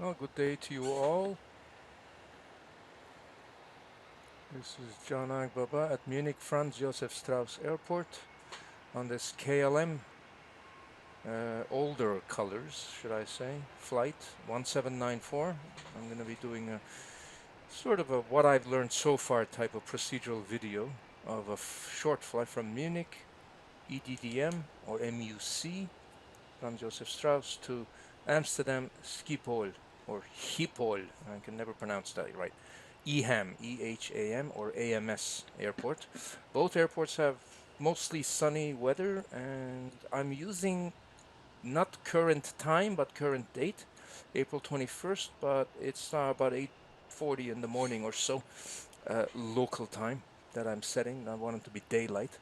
Well, good day to you all. This is John Agbaba at Munich Franz Josef Strauss Airport on this KLM, older colors, should I say, flight 1794. I'm going to be doing a sort of a what I've learned so far type of procedural video of a short flight from Munich, EDDM or MUC, Franz Josef Strauss, to Amsterdam Schiphol or Schiphol. I can never pronounce that right. EHAM, EHAM, or AMS airport. Both airports have mostly sunny weather, and I'm using not current time but current date, April 21st, but it's about 8:40 in the morning or so, local time that I'm setting. I want it to be daylight.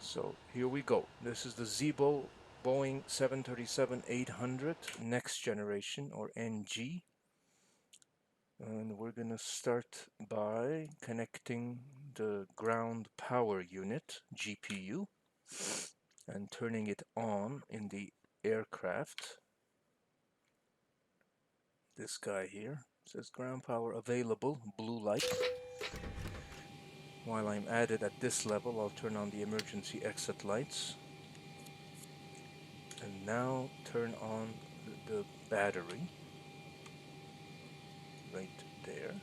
So here we go. This is the Zibo Boeing 737-800 next generation, or NG. And we're going to start by connecting the ground power unit, GPU, and turning it on in the aircraft. This guy here says ground power available, blue light. While I'm at it at this level, I'll turn on the emergency exit lights. And now turn on the battery right there.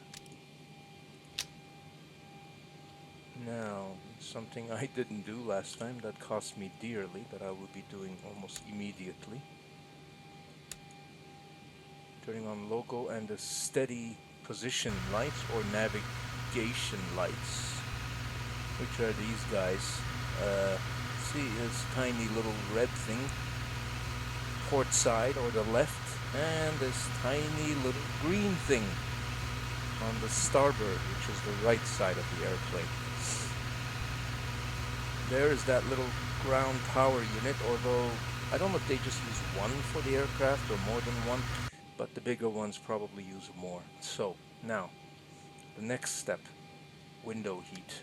Now, something I didn't do last time that cost me dearly, that I will be doing almost immediately. Turning on logo and the steady position lights or navigation lights, which are these guys. See this tiny little red thing, port side or the left, and this tiny little green thing on the starboard, which is the right side of the airplane. There is that little ground power unit, although I don't know if they just use one for the aircraft or more than one, but the bigger ones probably use more. So now, the next step, window heat.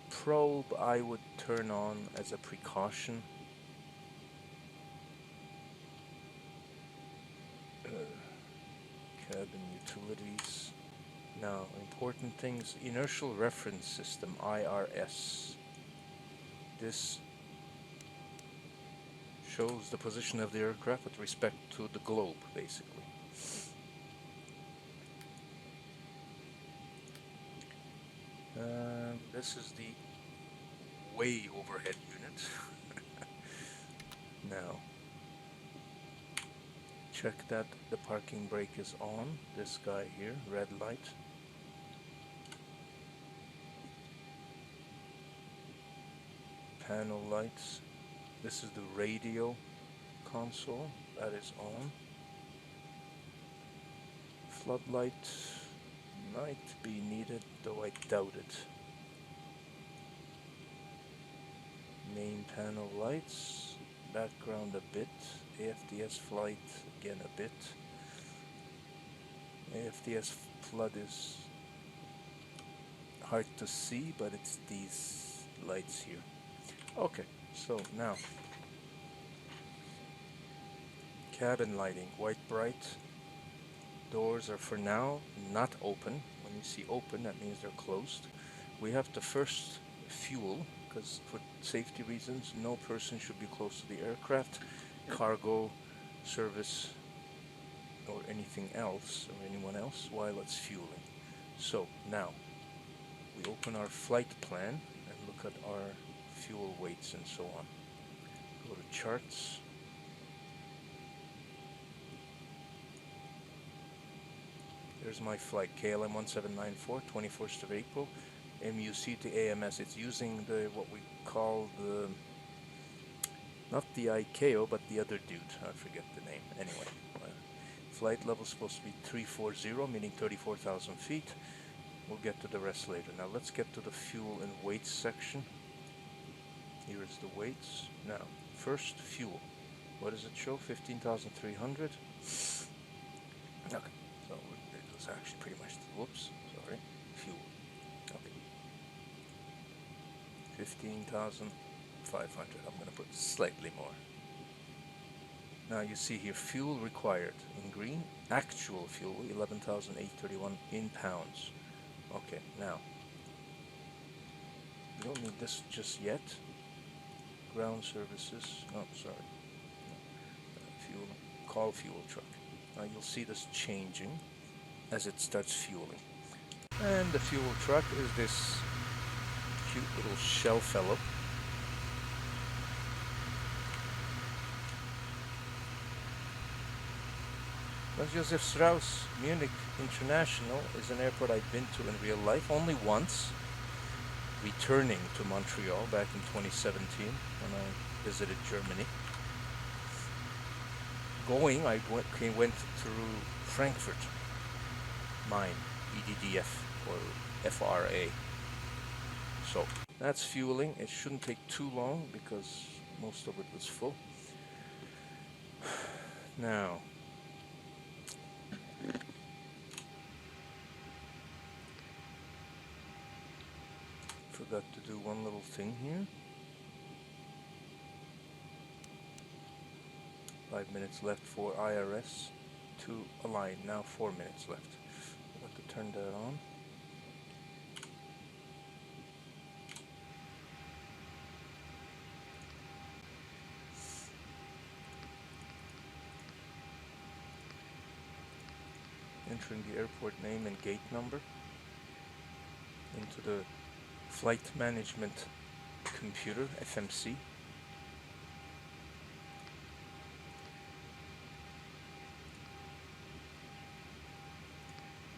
Probe I would turn on as a precaution. Cabin utilities. Now, important things, Inertial Reference System, IRS. This shows the position of the aircraft with respect to the globe, basically. This is the way overhead unit. Now, check that the parking brake is on. This guy here, red light. Panel lights. This is the radio console that is on. Floodlight might be needed, though I doubt it. Main panel lights, background a bit, AFDS flight again a bit. AFDS flood is hard to see, but it's these lights here. Okay, so now cabin lighting, white bright. Doors are for now not open. When you see open, that means they're closed. We have to first fuel, because for safety reasons, no person should be close to the aircraft, cargo, service, or anything else, or anyone else, while it's fueling. So now, we open our flight plan and look at our fuel weights and so on. Go to charts. There's my flight, KLM 1794, 21st of April, MUC to AMS. It's using the what we call the, not the ICAO, but the other dude. I forget the name. Anyway, flight level is supposed to be 340, meaning 34,000 feet. We'll get to the rest later. Now let's get to the fuel and weights section. Here is the weights. Now, first fuel. What does it show? 15,300. Okay. So it was actually pretty much, whoops, sorry, fuel. Okay. 15,500. I'm going to put slightly more. Now you see here fuel required in green, actual fuel 11,831 in pounds. Okay, now we don't need this just yet. Ground services, oh sorry, fuel, call fuel truck. Now you'll see this changing as it starts fueling. And the fuel truck is this cute little shell fellow. Well, Josef Strauss Munich International is an airport I've been to in real life only once, returning to Montreal back in 2017 when I visited Germany. Going, I went through Frankfurt, Main, EDDF or FRA. So that's fueling. It shouldn't take too long because most of it was full. Now, forgot to do one little thing here. 5 minutes left for IRS to align. Now 4 minutes left. I've got to turn that on. Entering the airport name and gate number into the flight management computer, FMC.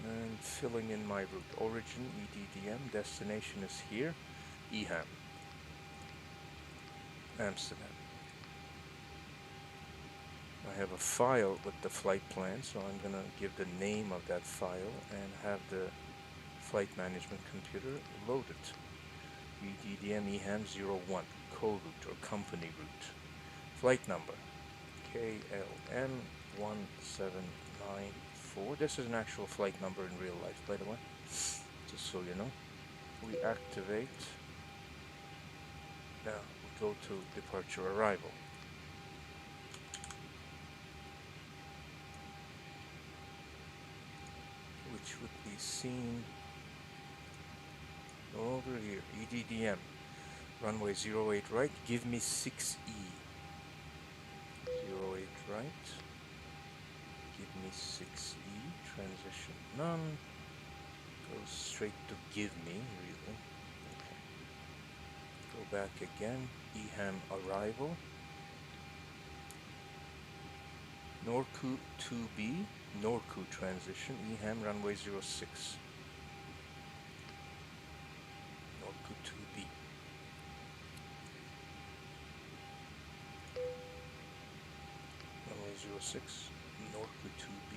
And filling in my route. Origin, EDDM, destination is here, EHAM, Amsterdam. I have a file with the flight plan, so I'm going to give the name of that file and have the flight management computer load it. EDDM EHAM 01, co-route or company route. Flight number, KLM 1794. This is an actual flight number in real life, by the way, just so you know. We activate. Now we go to departure arrival. Which would be seen over here. EDDM, runway 08 right, give me 6E. 08 right, give me 6E, transition none, goes straight to give me, really. Okay. Go back again, EHAM arrival, Norku 2B, Norku transition, EHAM runway 06. Norku 2B. Runway 06, Norku 2B,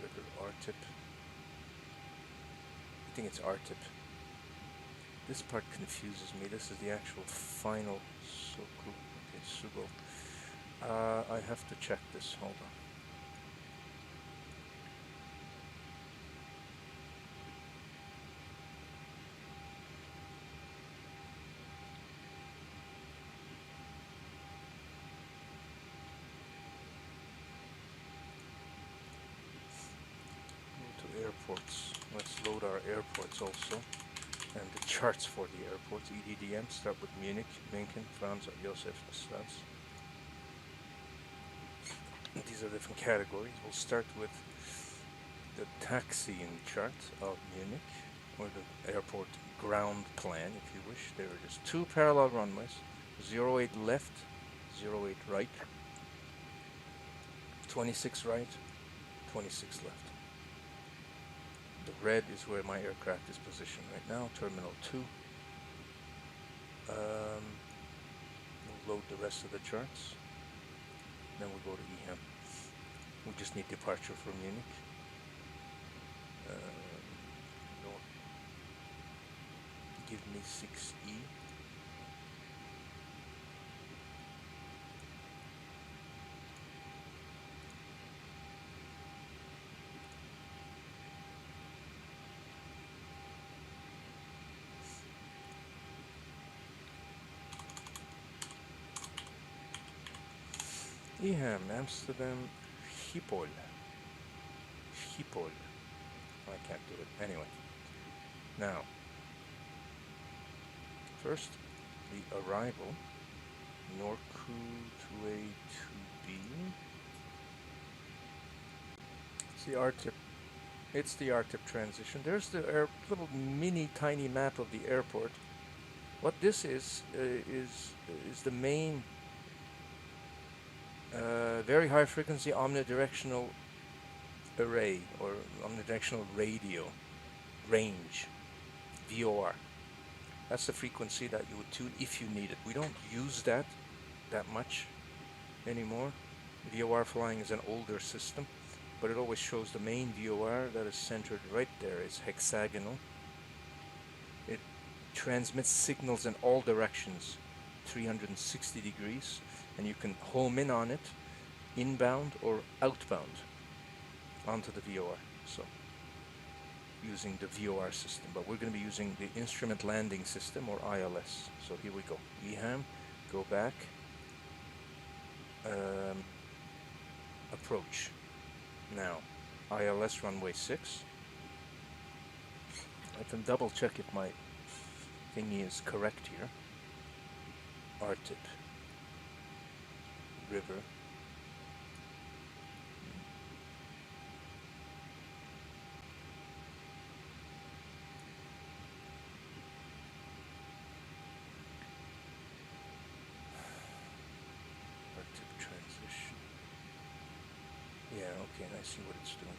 regular RTIP. I think it's RTIP. This part confuses me. This is the actual final Soku. Okay, Subo. I have to check this. Hold on. Go to airports. Let's load our airports also. And the charts for the airports. EDDM, start with Munich, München, Franz Josef Strauss. These are different categories. We'll start with the taxiing chart of Munich, or the airport ground plan, if you wish. There are just two parallel runways, 08 left, 08 right, 26 right, 26 left. The red is where my aircraft is positioned right now, Terminal 2. We'll load the rest of the charts. Then we'll go to EHAM. We just need departure from Munich. Give me 6E. EHAM, Amsterdam, Schiphol. Schiphol. I can't do it. Anyway. Now, first, the arrival. Norku 2A2B. It's the RTIP. It's the RTIP transition. There's the little mini tiny map of the airport. What this is the main very high frequency omnidirectional array or omnidirectional radio range, VOR. That's the frequency that you would tune if you need it. We don't use that much anymore. VOR flying is an older system, but it always shows the main VOR that is centered right there. It's hexagonal. It transmits signals in all directions, 360 degrees, and you can home in on it, inbound or outbound, onto the VOR. So, using the VOR system, but we're going to be using the Instrument Landing System, or ILS. So here we go. EHAM, go back, approach. Now, ILS runway 6. I can double check if my thingy is correct here. RTIP, river. RTIP transition. Yeah, okay, I see what it's doing.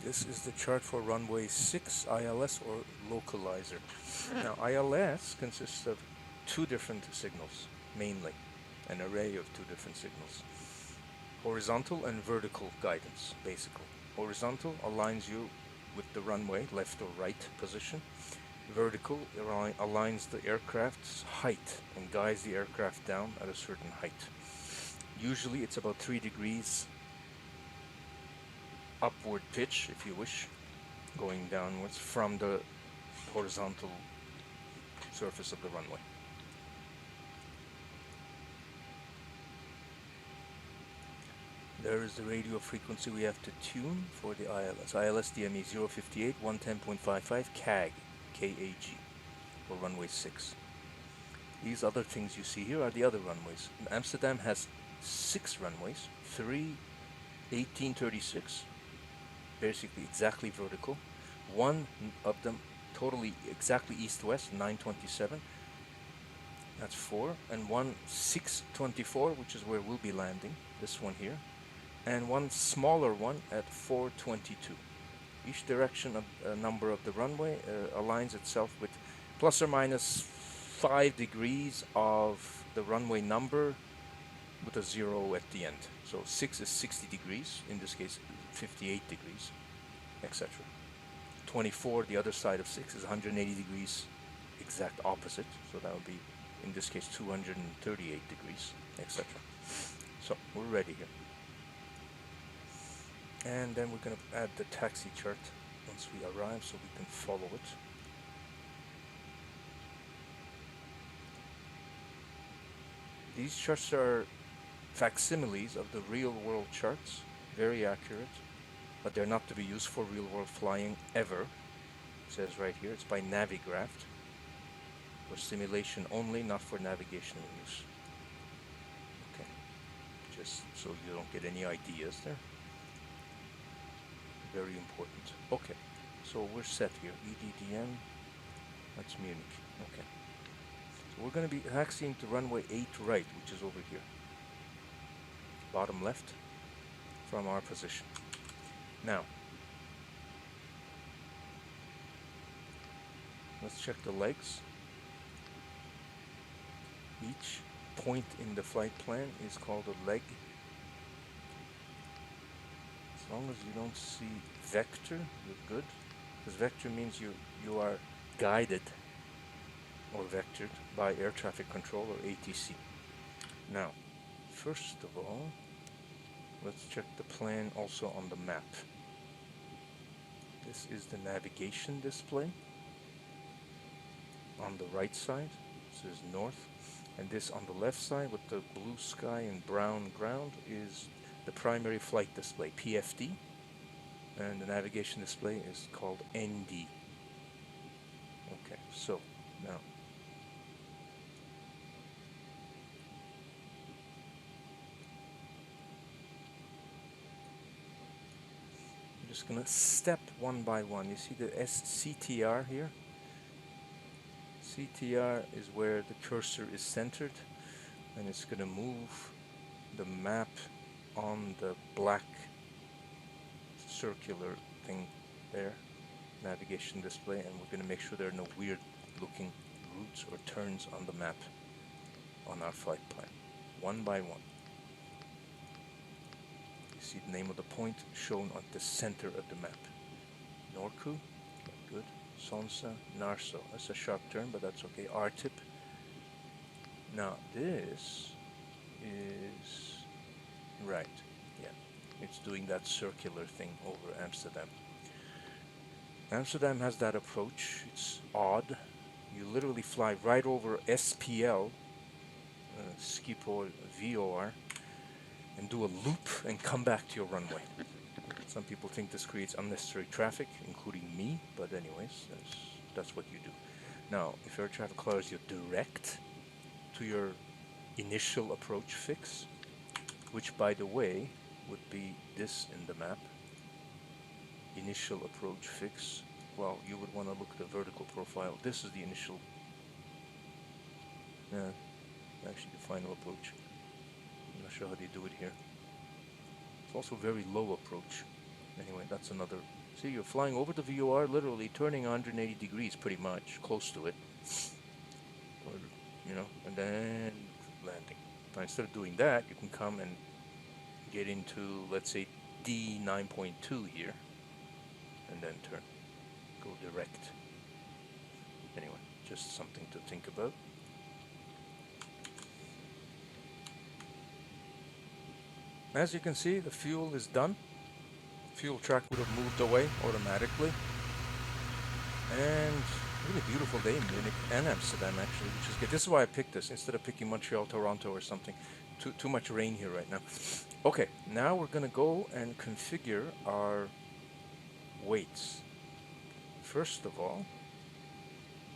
This is the chart for runway 6 ILS or localizer. Now, ILS consists of two different signals, mainly, an array of two different signals. Horizontal and vertical guidance, basically. Horizontal aligns you with the runway, left or right position. Vertical aligns the aircraft's height and guides the aircraft down at a certain height. Usually it's about 3 degrees upward pitch, if you wish, going downwards from the horizontal surface of the runway. There is the radio frequency we have to tune for the ILS. ILS DME 058 110.55 KAG, K-A-G, for runway 6. These other things you see here are the other runways. Amsterdam has 6 runways, 3 1836, basically exactly vertical. One of them totally exactly east-west, 927. That's 4. And one 624, which is where we'll be landing, this one here. And one smaller one at 422. Each direction of number of the runway aligns itself with plus or minus 5 degrees of the runway number with a 0 at the end. So 6 is 60 degrees, in this case 58 degrees, etc. 24, the other side of 6, is 180 degrees, exact opposite. So that would be, in this case, 238 degrees, etc. So we're ready here. And then we're going to add the taxi chart once we arrive so we can follow it. These charts are facsimiles of the real-world charts, very accurate, but they're not to be used for real-world flying ever. It says right here, it's by Navigraph, for simulation only, not for navigational use. Okay, just so you don't get any ideas there. Very important. Okay, so we're set here. EDDM, that's Munich. Okay. So we're going to be taxiing to runway 8 right, which is over here. Bottom left from our position. Now, let's check the legs. Each point in the flight plan is called a leg. As long as you don't see vector, you're good. Because vector means you are guided or vectored by air traffic control or ATC. Now, first of all, let's check the plan also on the map. This is the navigation display. On the right side, this is north, and this on the left side with the blue sky and brown ground is the primary flight display, PFD, and the navigation display is called ND. Okay, so now I'm just gonna step one by one. You see the CTR here? CTR is where the cursor is centered, and it's going to move the map on the black circular thing there, navigation display, and we're going to make sure there are no weird looking routes or turns on the map on our flight plan, one by one. You see the name of the point shown at the center of the map. Norku, good. Sonsa, Narso. That's a sharp turn, but that's okay. R-tip. Now this is right. Yeah, it's doing that circular thing over Amsterdam. Amsterdam has that approach. It's odd. You literally fly right over SPL, Schiphol VOR, and do a loop and come back to your runway. Some people think this creates unnecessary traffic, including me, but anyways, that's what you do. Now, if air traffic allows you direct to your initial approach fix, which by the way would be this in the map, initial approach fix, well, you would want to look at the vertical profile. This is the initial, actually the final approach. I'm not sure how they do it here. It's also very low approach. Anyway, that's another. See, you're flying over the VOR, literally turning 180 degrees, pretty much, close to it. Or, you know, and then landing. Now, instead of doing that, you can come and get into, let's say, D9.2 here, and then turn. Go direct. Anyway, just something to think about. As you can see, the fuel is done. Fuel track would have moved away automatically. And really beautiful day in Munich and Amsterdam, actually, which is good. This is why I picked this instead of picking Montreal, Toronto, or something. Too much rain here right now. Okay, now we're going to go and configure our weights. First of all,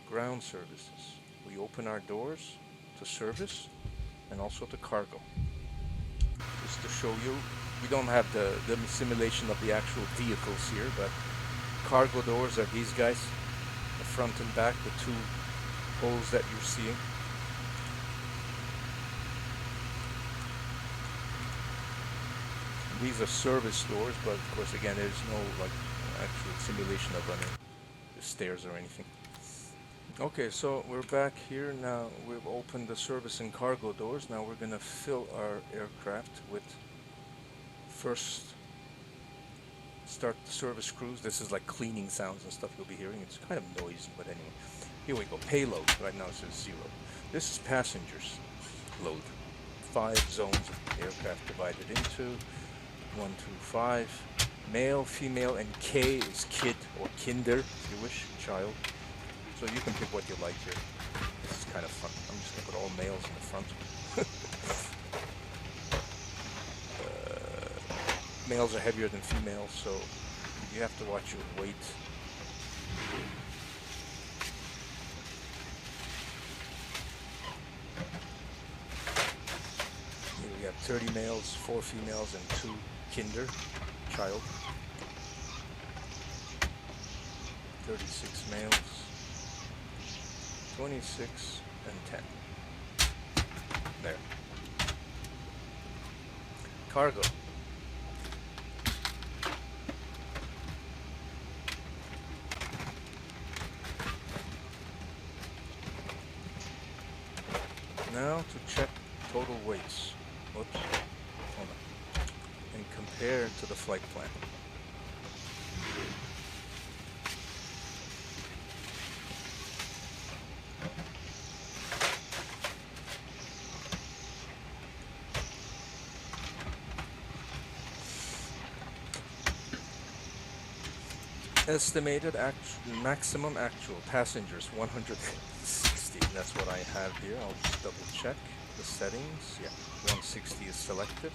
ground services. We open our doors to service and also to cargo. Just to show you, we don't have the simulation of the actual vehicles here, but cargo doors are these guys, the front and back, the two holes that you're seeing. These are service doors, but of course, again, there's no like actual simulation of any the stairs or anything. Okay, so we're back here now. We've opened the service and cargo doors. Now we're going to fill our aircraft with first start the service cruise. This is like cleaning sounds and stuff you'll be hearing. It's kind of noisy, but anyway. Here we go. Payload. Right now it says 0. This is passengers load. 5 zones of aircraft divided into 1, 2, 5. Male, female, and K is kid or kinder, if you wish, child. So you can pick what you like here. This is kind of fun. I'm just going to put all males in the front. Males are heavier than females, so you have to watch your weight. Here we have 30 males, 4 females, and 2 kinder, child. 36 males, 26, and 10. There. Cargo. Now to check total weights. Whoops. Hold on. And compare to the flight plan. Estimated maximum actual passengers 160. That's what I have here. I'll just double check the settings. Yeah, 160 is selected.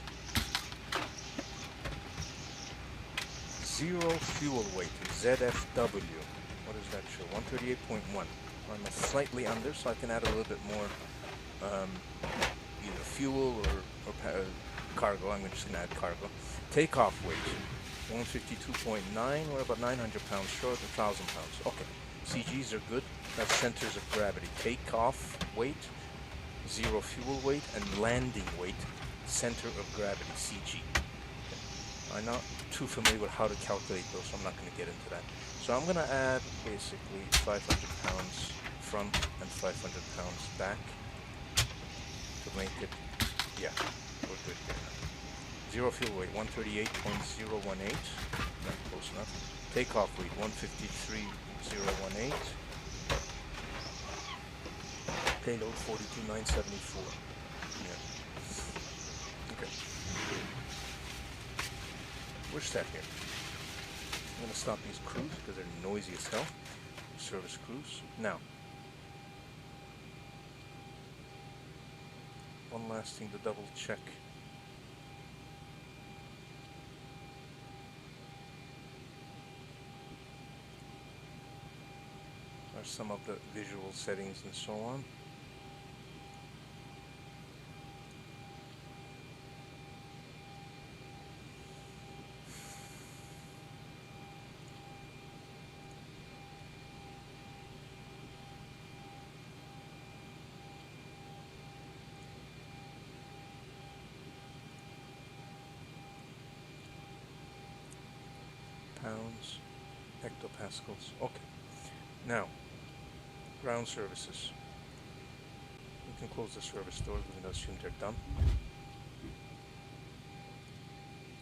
Zero fuel weight, ZFW. What does that show? 138.1. I'm slightly under, so I can add a little bit more either fuel or cargo. I'm just going to add cargo. Takeoff weight, 152.9. We're about 900 pounds short, 1,000 pounds. Okay, CGs are good. That's centers of gravity. Takeoff weight, zero fuel weight, and landing weight, center of gravity, CG. I'm not too familiar with how to calculate those, so I'm not going to get into that. So I'm going to add basically 500 pounds front and 500 pounds back to make it, yeah, we're good here now. Zero fuel weight, 138.018, not close enough. Takeoff weight, 153.018. Payload, 42,974. Yeah. Okay. We're set here. I'm going to stop these crews because they're noisy as hell. Service crews. Now, one last thing to double check. Are some of the visual settings and so on. Pounds, hectopascals. Okay. Now, ground services. We can close the service doors. We're going to assume they're done.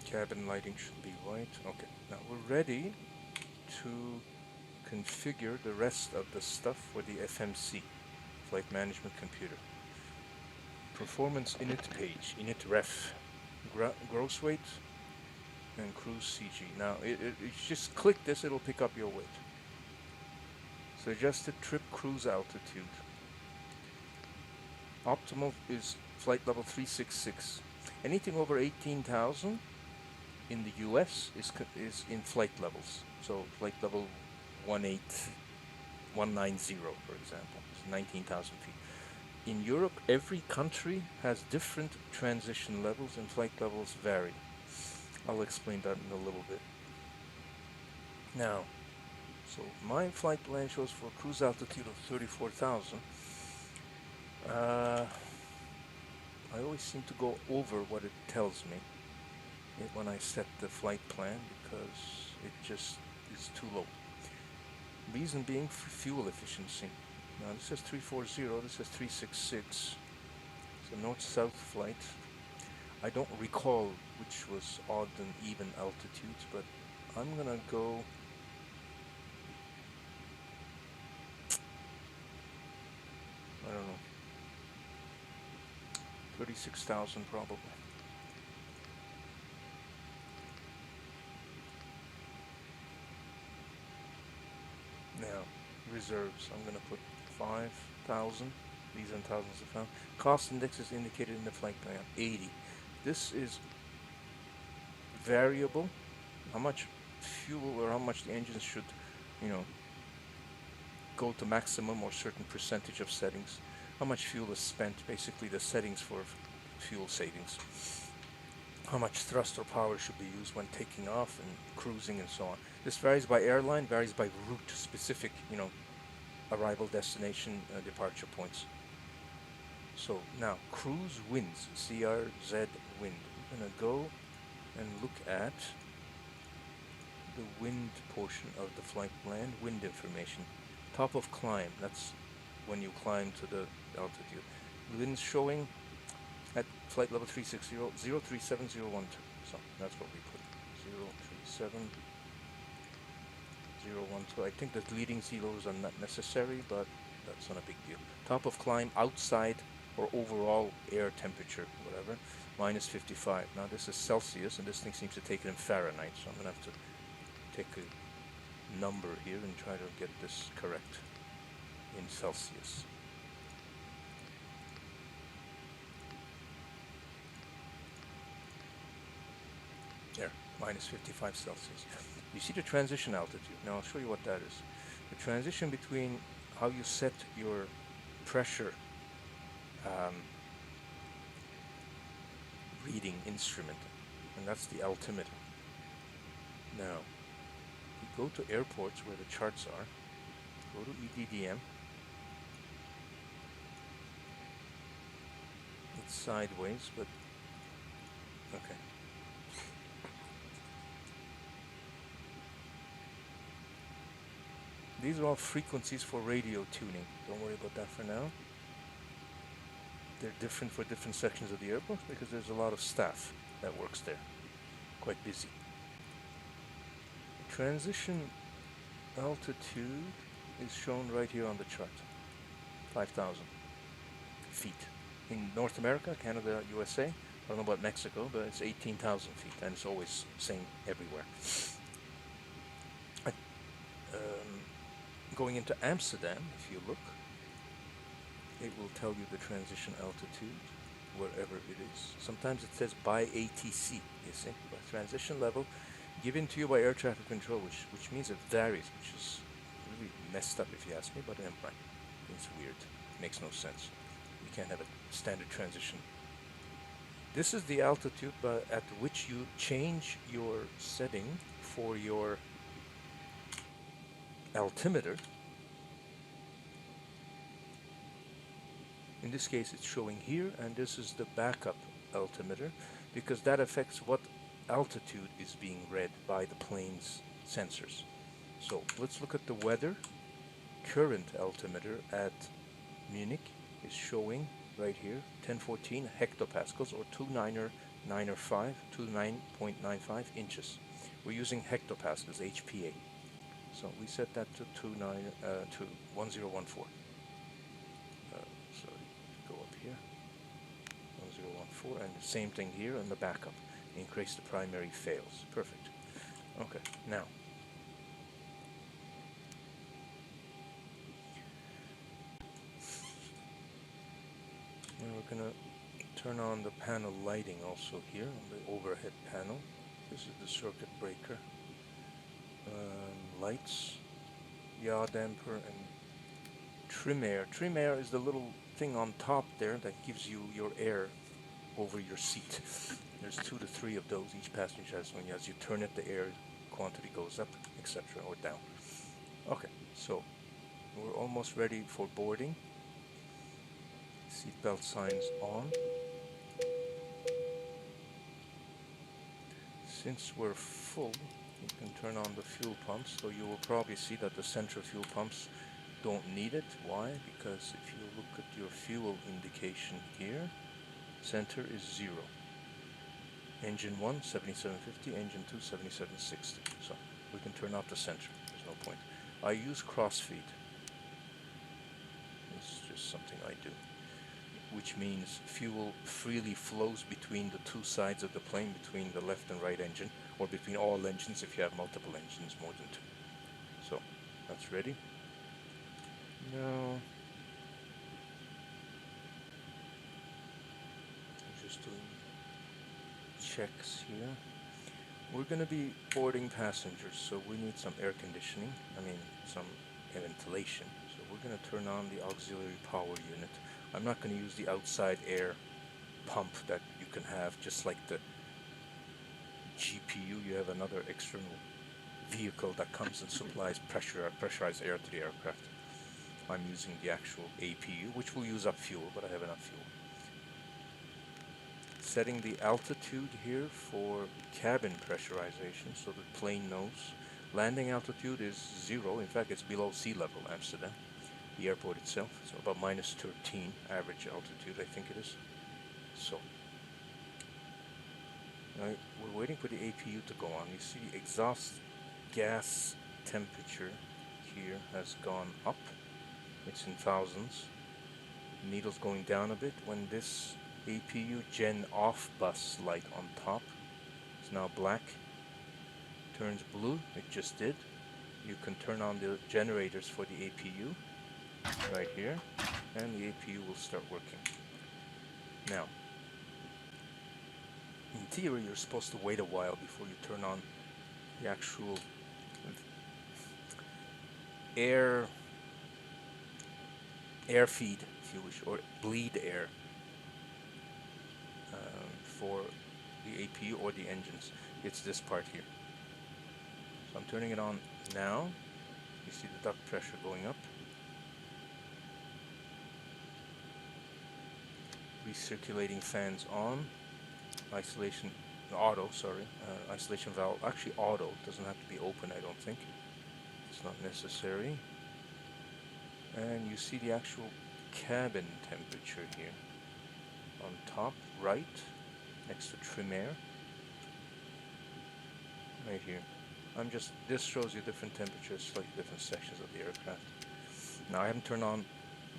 Cabin lighting should be right. Okay. Now we're ready to configure the rest of the stuff for the FMC, Flight Management Computer. Performance init page, init ref, gross weight, and cruise CG. Now, you just click this, it'll pick up your weight. Suggested trip cruise altitude. Optimal is flight level 366. Anything over 18,000 in the US is in flight levels. So flight level 190, for example, is 19,000 feet. In Europe, every country has different transition levels and flight levels vary. I'll explain that in a little bit. Now, so my flight plan shows for a cruise altitude of 34,000. I always seem to go over what it tells me when I set the flight plan because it just is too low. Reason being fuel efficiency. Now this says 340, this says 366. It's a north-south flight. I don't recall which was odd and even altitudes, but I'm gonna go I don't know, 36,000 probably. Now, reserves, I'm going to put 5,000. These are in thousands of pounds. Cost index is indicated in the flight plan, 80. This is variable. How much fuel or how much the engines should, go to maximum or certain percentage of settings. How much fuel is spent, basically the settings for fuel savings. How much thrust or power should be used when taking off and cruising and so on. This varies by airline, varies by route, specific, arrival, destination, departure points. So now, cruise winds, CRZ wind. We're going to go and look at the wind portion of the flight plan, wind information. Top of climb, that's when you climb to the altitude. Winds showing at flight level 360, 037012. So that's what we put, 037012. I think the leading zeros are not necessary, but that's not a big deal. Top of climb, outside or overall air temperature, whatever, minus 55. Now this is Celsius, and this thing seems to take it in Fahrenheit, so I'm going to have to take a number here and try to get this correct in Celsius. There, minus 55 Celsius. You see the transition altitude. Now I'll show you what that is. The transition between how you set your pressure reading instrument, and that's the altimeter. Now, you go to airports where the charts are, go to EDDM, it's sideways, but okay. These are all frequencies for radio tuning. Don't worry about that for now. They're different for different sections of the airport because there's a lot of staff that works there. Quite busy. The transition altitude is shown right here on the chart. 5,000 feet. In North America, Canada, USA, I don't know about Mexico, but it's 18,000 feet, and it's always same everywhere. Going into Amsterdam, if you look, it will tell you the transition altitude wherever it is. Sometimes it says by ATC, you see, by transition level given to you by air traffic control, which means it varies, which is really messed up if you ask me, but right. It's weird. It makes no sense. You can't have a standard transition. This is the altitude at which you change your setting for your altimeter. In this case it's showing here, and this is the backup altimeter because that affects what altitude is being read by the plane's sensors. So let's look at the weather. Current altimeter at Munich is showing right here 1014 hectopascals, or 29.95 inches. We're using hectopascals, HPA. So we set that to 1014. Sorry, go up here. 1014, and the same thing here in the backup. In case the primary fails. Perfect. Okay, now. We're gonna turn on the panel lighting also here on the overhead panel. This is the circuit breaker. Lights, yaw damper, and trim air. Trim air is the little thing on top there that gives you your air over your seat. There's 2 to 3 of those. Each passenger has one. As you turn it, the air quantity goes up, etc., or down. Okay, so we're almost ready for boarding. Seatbelt signs on. Since we're full, you can turn on the fuel pumps, so you will probably see that the central fuel pumps don't need it. Why? Because if you look at your fuel indication here, center is 0. Engine 1, 7750, engine 2, 7760. So we can turn off the center. There's no point. I use crossfeed. It's just something I do, which means fuel freely flows between the 2 sides of the plane, between the left and right engine, or between all engines if you have multiple engines, more than 2. So that's ready. Now, I'm just doing checks here. We're going to be boarding passengers, so we need some air conditioning, some ventilation. So we're going to turn on the auxiliary power unit. I'm not going to use the outside air pump that you can have, just like the GPU. You have another external vehicle that comes and supplies pressurized air to the aircraft. I'm using the actual APU, which will use up fuel, but I have enough fuel. Setting the altitude here for cabin pressurization so the plane knows. Landing altitude is 0. In fact, it's below sea level, Amsterdam. The airport itself, so about minus 13 average altitude, I think it is. So, now we're waiting for the APU to go on. You see the exhaust gas temperature here has gone up. It's in thousands. The needle's going down a bit. When this APU Gen off bus light on top is now black, turns blue, it just did, you can turn on the generators for the APU right here, and the APU will start working. Now, in theory, you're supposed to wait a while before you turn on the actual air feed, if you wish, or bleed air for the APU or the engines. It's this part here. So I'm turning it on now. You see the duct pressure going up. Recirculating fans on. Isolation auto, sorry. Isolation valve, actually auto, doesn't have to be open, I don't think. It's not necessary. And you see the actual cabin temperature here. On top right, next to trim air. Right here. This shows you different temperatures, slightly different sections of the aircraft. Now I haven't turned on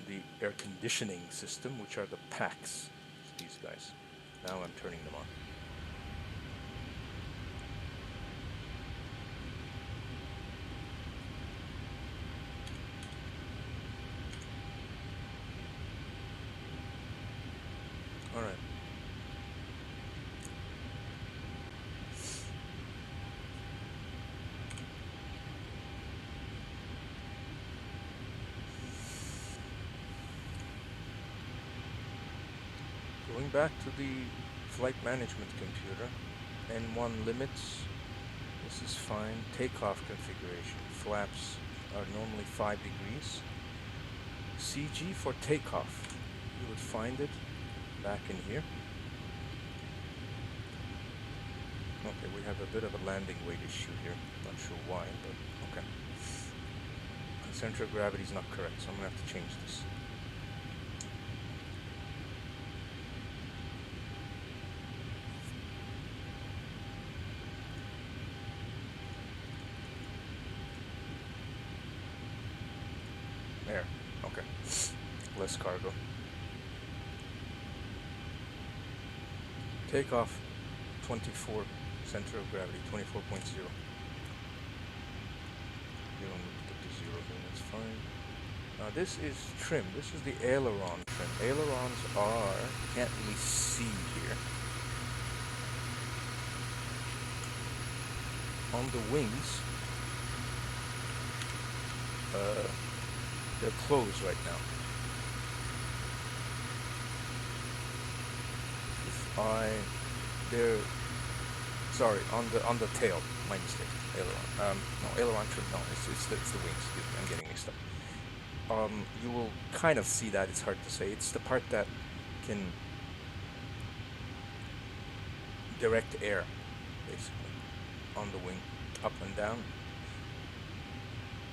the air conditioning system, which are the packs, these guys. Now I'm turning them on. All right. Going back to the flight management computer, N1 limits, this is fine. Takeoff configuration, flaps are normally 5 degrees. CG for takeoff, you would find it back in here. Okay, we have a bit of a landing weight issue here, not sure why, but okay. The center of gravity is not correct, so I'm going to have to change this. There, okay. Less cargo. Takeoff 24, center of gravity 24.0. You don't need to put the 0 here, that's fine. Now this is trim, this is the aileron trim. Ailerons are, you can't really see here. On the wings, they're closed right now. Sorry, on the tail, my mistake. Aileron. No, aileron trim. No, it's the wings. Excuse me, I'm getting mixed up. You will kind of see that. It's hard to say. It's the part that can direct air, basically, on the wing, up and down.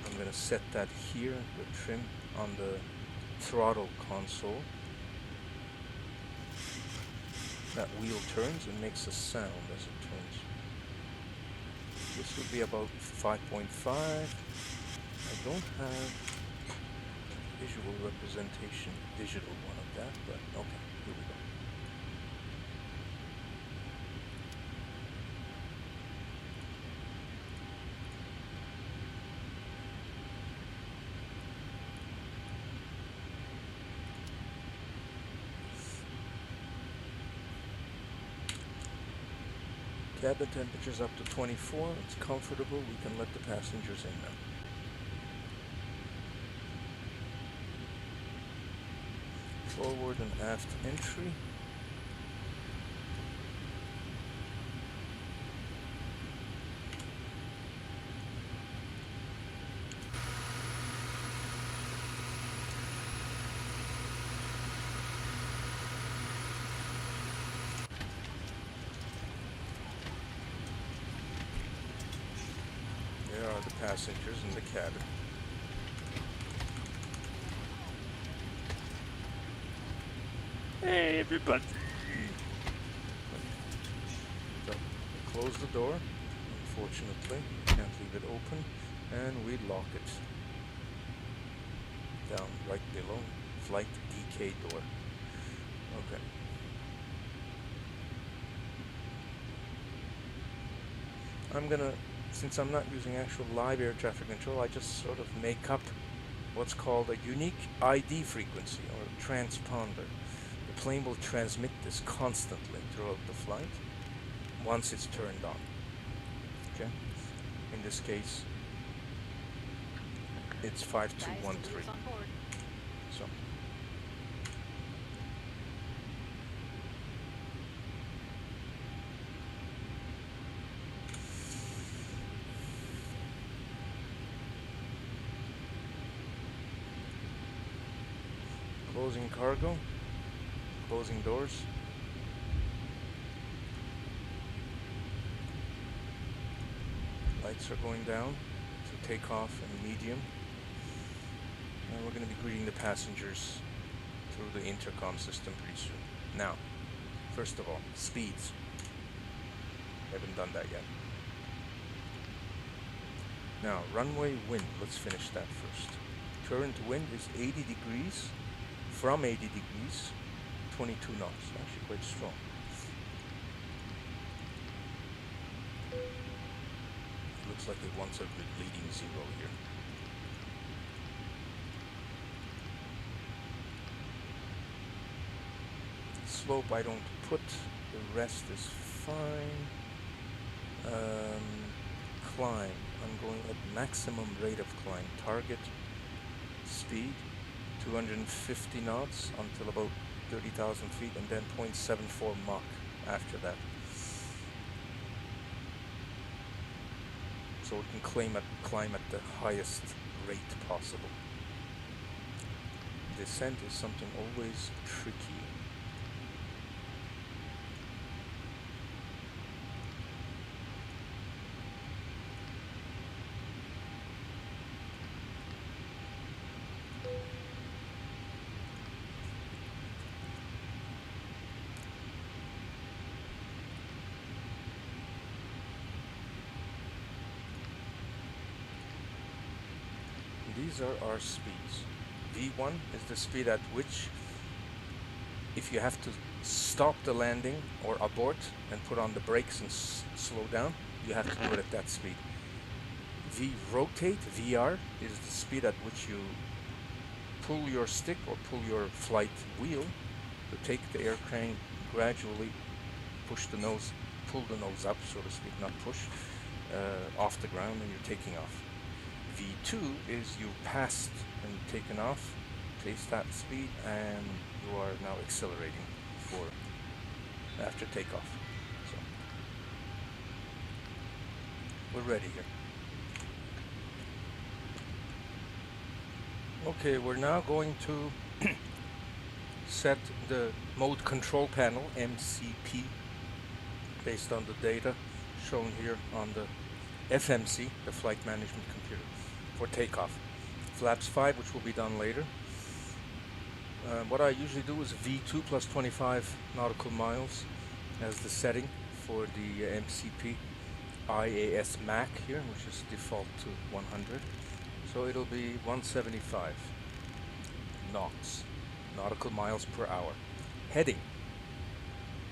I'm going to set that here, the trim, on the throttle console. That wheel turns and makes a sound as it turns. This would be about 5.5. I don't have visual representation, digital one of that, but okay, here we go. Cabin temperature's up to 24. It's comfortable. We can let the passengers in now. Forward and aft entry. There are the passengers in the cabin. Hey everybody! So, close the door, unfortunately. Can't leave it open. And we lock it. Down right below. Flight DK door. Okay. I'm gonna since I'm not using actual live air traffic control, I just sort of make up what's called a unique ID frequency or transponder. The plane will transmit this constantly throughout the flight once it's turned on. Okay? In this case, it's 5213. So. Closing cargo, closing doors. Lights are going down to takeoff and medium. And we're going to be greeting the passengers through the intercom system pretty soon. Now, first of all, speeds. Haven't done that yet. Now, runway wind. Let's finish that first. Current wind is 80 degrees. From 80 degrees, 22 knots. Actually quite strong. Looks like it wants a leading zero here. Slope I don't put. The rest is fine. Climb. I'm going at maximum rate of climb. Target speed 250 knots until about 30,000 feet, and then 0.74 Mach after that. So we can climb at the highest rate possible. Descent is something always tricky. These are our speeds. V1 is the speed at which, if you have to stop the landing or abort and put on the brakes and slow down, you have to do it at that speed. V rotate, VR, is the speed at which you pull your stick or pull your flight wheel to take the airplane gradually, pull the nose up, so to speak, not push, off the ground, and you're taking off. V2 is you passed and taken off, taste that speed, and you are now accelerating for after takeoff. So we're ready here. Okay, we're now going to set the mode control panel, MCP, based on the data shown here on the FMC, the flight management computer, for takeoff. Flaps 5, which will be done later. What I usually do is V2 plus 25 nautical miles as the setting for the MCP IAS MAC here, which is default to 100. So it'll be 175 knots, nautical miles per hour. Heading.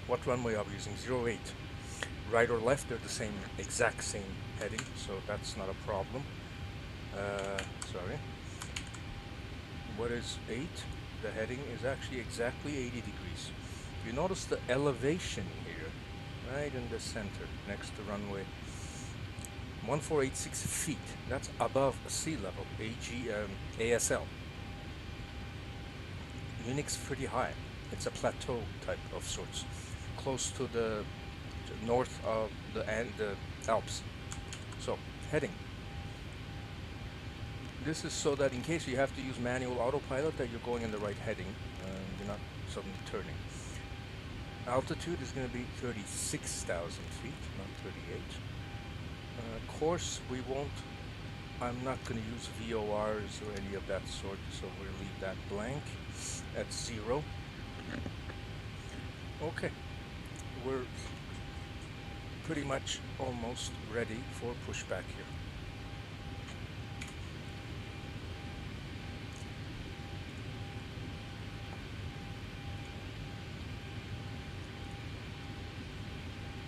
What runway are we using? 08. Right or left, they're the same, exact same heading, so that's not a problem. Sorry. What is 8? The heading is actually exactly 80 degrees. You notice the elevation here, right in the center, next to runway 1486 feet. That's above sea level, ASL. Munich's pretty high. It's a plateau type of sorts, close to the north of the Alps. So, heading. This is so that in case you have to use manual autopilot, that you're going in the right heading, you're not suddenly turning. Altitude is going to be 36,000 feet, not 38. Course, I'm not going to use VORs or any of that sort, so we'll leave that blank at 0. Okay, we're pretty much almost ready for pushback here.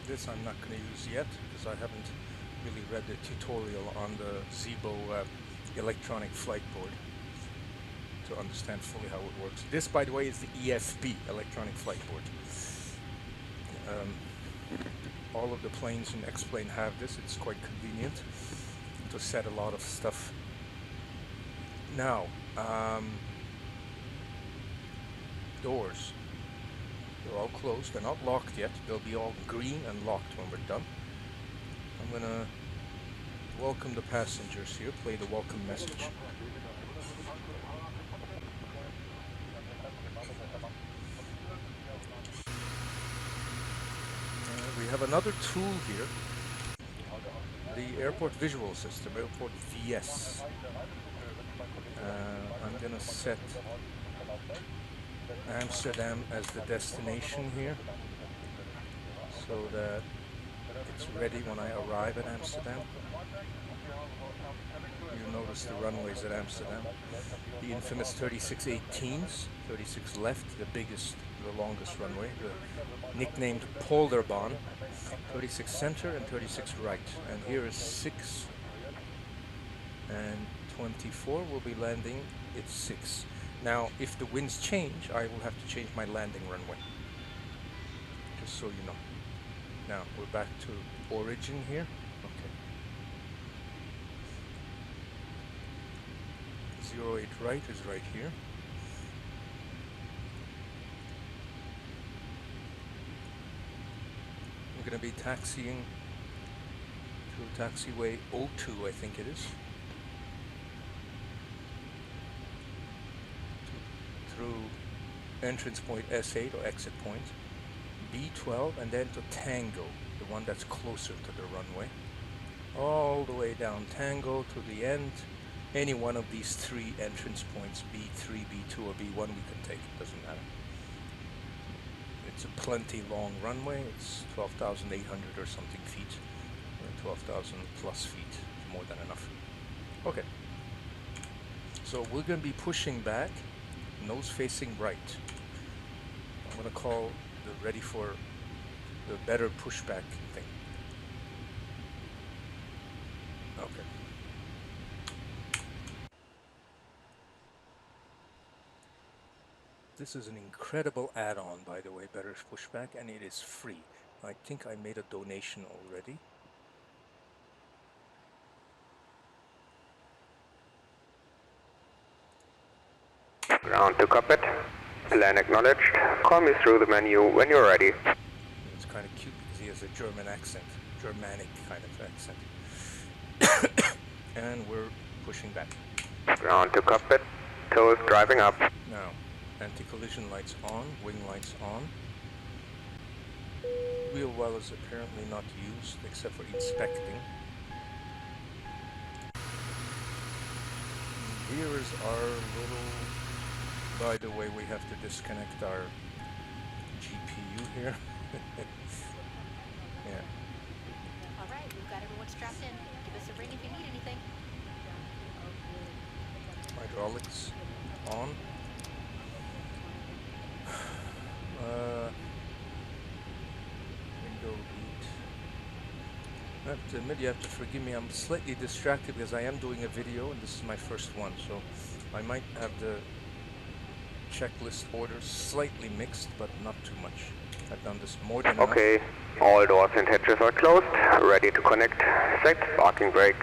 This I'm not going to use yet because I haven't really read the tutorial on the Zibo electronic flight board to understand fully how it works. This, by the way, is the EFB, electronic flight board. All of the planes in X-Plane have this. It's quite convenient to set a lot of stuff. Now, doors. They're all closed. They're not locked yet. They'll be all green and locked when we're done. I'm gonna welcome the passengers here, play the welcome message. We have another tool here, the Airport Visual System, Airport VS. I'm gonna set Amsterdam as the destination here, so that it's ready when I arrive at Amsterdam. You notice the runways at Amsterdam. The infamous 3618s, 36 left, the biggest, the longest runway, the nicknamed Polderbahn, 36 center and 36 right. And here is 6 and 24 will be landing, it's 6. Now, if the winds change, I will have to change my landing runway, just so you know. Now, we're back to origin here. Okay. 08 right is right here. I'm going to be taxiing through taxiway 02, I think it is. Through entrance point S8 or exit point, B12, and then to Tango, the one that's closer to the runway. All the way down Tango to the end. Any one of these 3 entrance points, B3, B2, or B1, we can take. It doesn't matter. It's a plenty long runway. It's 12,800 or something feet. 12,000 plus feet, more than enough. Okay. So we're going to be pushing back, nose facing right. I'm going to call the ready for the better pushback thing. Okay. This is an incredible add-on, by the way, Better Pushback, and it is free. I think I made a donation already. Ground to cockpit. Plan acknowledged. Call me through the menu when you're ready. It's kind of cute because he has a German accent, Germanic kind of accent. And we're pushing back. Ground to cockpit. Toes driving up. Now, anti-collision lights on, wing lights on. Wheel well is apparently not used except for inspecting. Here is our little... By the way, we have to disconnect our GPU here. Yeah. All right, we've got everyone strapped in. Give us a ring if you need anything. Hydraulics on. Window heat. I have to admit, you have to forgive me, I'm slightly distracted because I am doing a video and this is my first one, so I might have the checklist orders slightly mixed, but not too much. I've done this more than enough. Okay, all doors and hatches are closed. Ready to connect. Set parking brake.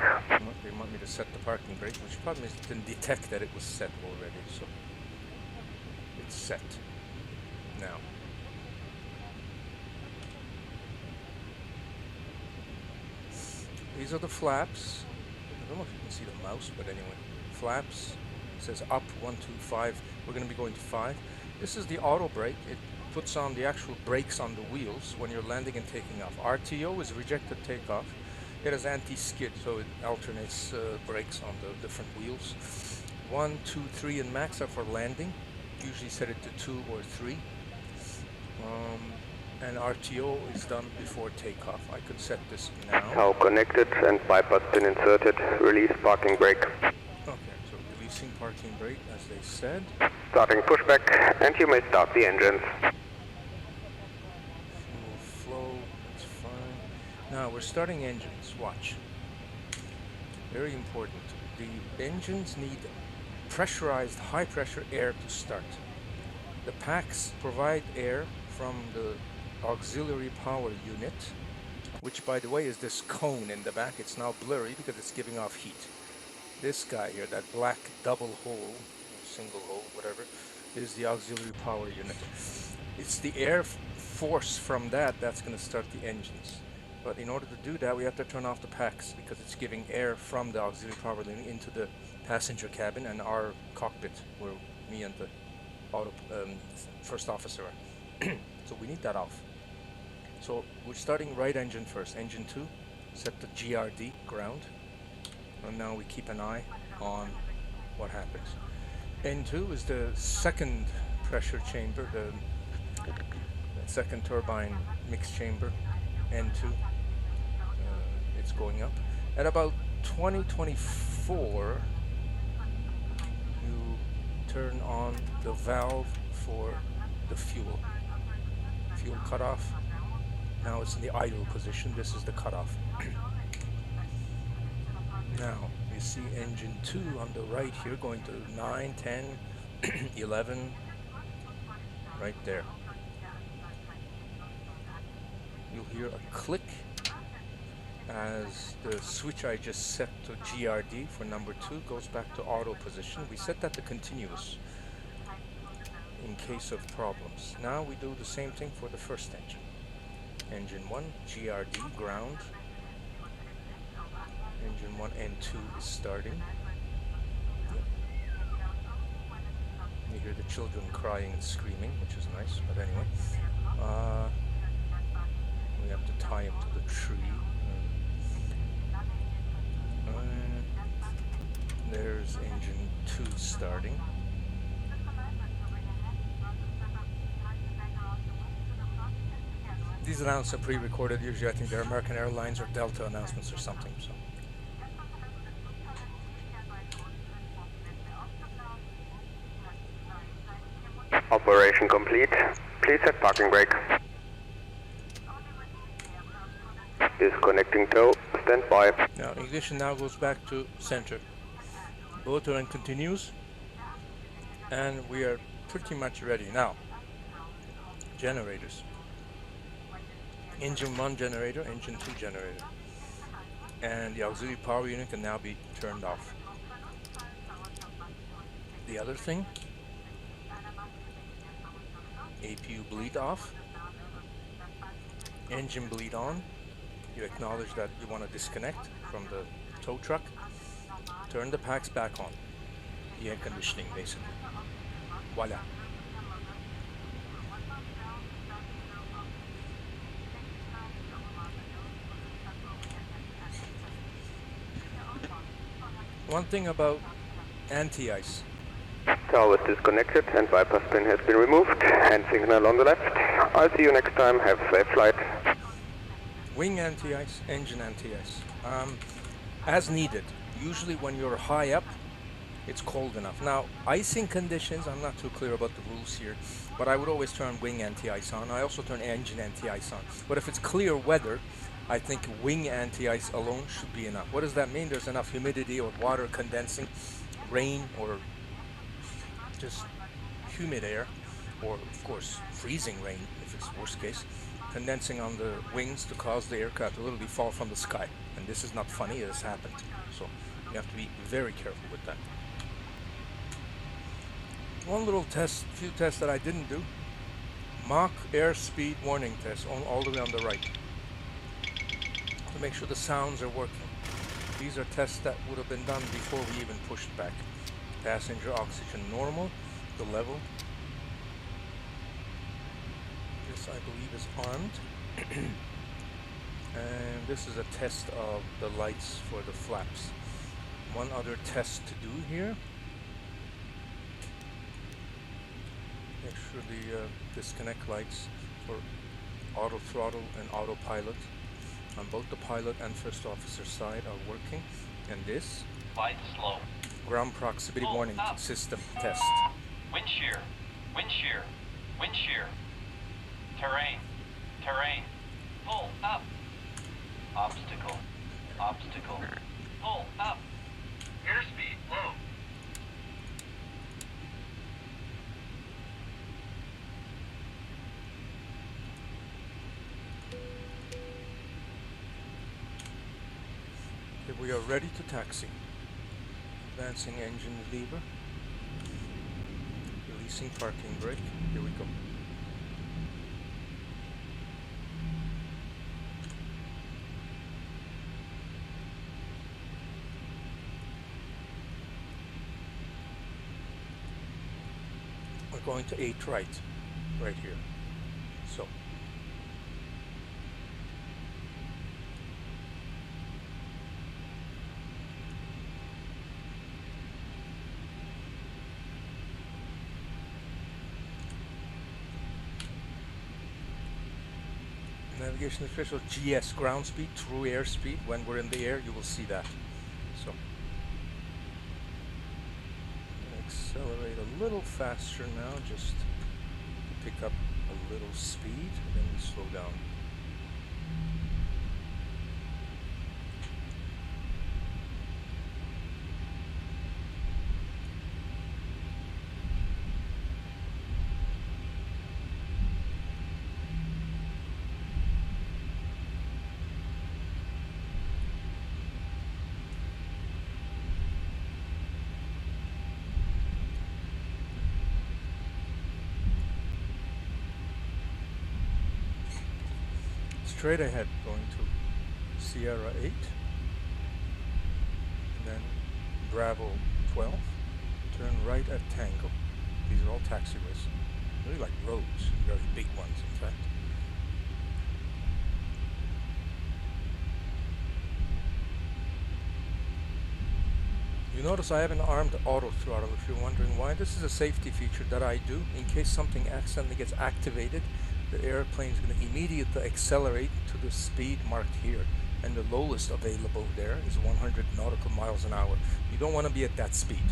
They want me to set the parking brake, which problem is it didn't detect that it was set already, so it's set now. These are the flaps. I don't know if you can see the mouse, but anyway, flaps. It says up 1, 2, 5. We're going to be going to 5. This is the auto brake. It puts on the actual brakes on the wheels when you're landing and taking off. RTO is rejected takeoff. It has anti-skid, so it alternates brakes on the different wheels. 1, 2, 3, and max are for landing. Usually set it to 2 or 3. And RTO is done before takeoff. I could set this now. Now connected and bypass pin inserted. Release parking brake. Okay, so releasing parking brake, as they said. Starting pushback, and you may start the engines. Fuel flow, that's fine. Now we're starting engines, watch. very important. The engines need pressurized, high pressure air to start. The packs provide air from the auxiliary power unit, which by the way is this cone in the back. It's now blurry because it's giving off heat. This guy here, that black double hole, single hole, whatever, is the auxiliary power unit. It's the air force from that's going to start the engines. But in order to do that, we have to turn off the packs because it's giving air from the auxiliary power unit into the passenger cabin and our cockpit, where me and the first officer are. So we need that off. So we're starting right engine first. Engine 2, set the GRD, ground. And now we keep an eye on what happens. N2 is the second pressure chamber, the second turbine mix chamber. N2, it's going up. At about 2024, you turn on the valve for the fuel cutoff. Now it's in the idle position. This is the cutoff. Now you see engine 2 on the right here going to 9, 10, 11, right there. You'll hear a click as the switch I just set to GRD for number 2 goes back to auto position. We set that to continuous in case of problems. Now we do the same thing for the first engine. Engine 1, GRD, ground. Engine 1 and 2 is starting. Yep. You hear the children crying and screaming, which is nice, but anyway. We have to tie him to the tree. There's engine 2 starting. These announcements are pre-recorded. Usually I think they're American Airlines or Delta announcements or something. So. Operation complete. Please set parking brake. Disconnecting tow. Stand by. Now ignition now goes back to center. Motor and continues. And we are pretty much ready. Now, generators. Engine 1 generator, engine 2 generator. And the auxiliary power unit can now be turned off. The other thing, APU bleed off, engine bleed on. You acknowledge that you want to disconnect from the tow truck. Turn the packs back on. The air conditioning, basically. Voila. One thing about anti-ice. Tow is disconnected and bypass pin has been removed. Hand signal on the left. I'll see you next time. Have a safe flight. Wing anti-ice, engine anti-ice. As needed. Usually when you're high up, it's cold enough. Now, icing conditions, I'm not too clear about the rules here, but I would always turn wing anti-ice on. I also turn engine anti-ice on. But if it's clear weather, I think wing anti-ice alone should be enough. What does that mean? There's enough humidity or water condensing, rain, or just humid air, or of course freezing rain if it's worst case, condensing on the wings to cause the aircraft to literally fall from the sky. And this is not funny, it has happened. So you have to be very careful with that. One little test, few tests that I didn't do. Mach airspeed warning test all the way on the right. To make sure the sounds are working. These are tests that would have been done before we even pushed back. Passenger oxygen normal, the level. This I believe is armed. And this is a test of the lights for the flaps. One other test to do here. Make sure the disconnect lights for auto throttle and autopilot on both the pilot and first officer side are working. And this Flight slow. ground proximity Pull warning up. system test. Wind shear. Wind shear. Wind shear. Terrain. Terrain. Pull up. Obstacle. Obstacle. Pull up. we are ready to taxi. Advancing engine lever. Releasing parking brake. Here we go. We're going to 8 right here. So. Navigation official GS, ground speed, true airspeed. When we're in the air, you will see that. So, accelerate a little faster now, just to pick up a little speed, and then we slow down. Straight ahead, going to Sierra 8, and then Bravo 12, turn right at Tango. These are all taxiways, really like roads, very big ones in fact. You notice I have an armed auto throttle if you're wondering why. This is a safety feature that I do in case something accidentally gets activated. The airplane is going to immediately accelerate to the speed marked here, and the lowest available there is 100 nautical miles an hour. You don't want to be at that speed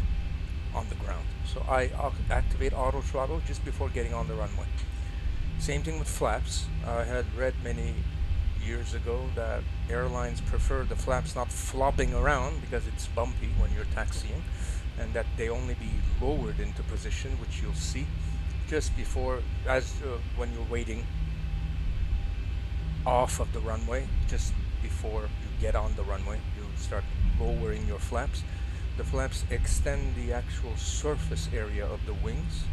on the ground, so I activate auto throttle just before getting on the runway. Same thing with flaps. I had read many years ago that airlines prefer the flaps not flopping around because it's bumpy when you're taxiing, and that they only be lowered into position, which you'll see just before, when you're waiting off of the runway, just before you get on the runway, you start lowering your flaps. The flaps extend the actual surface area of the wings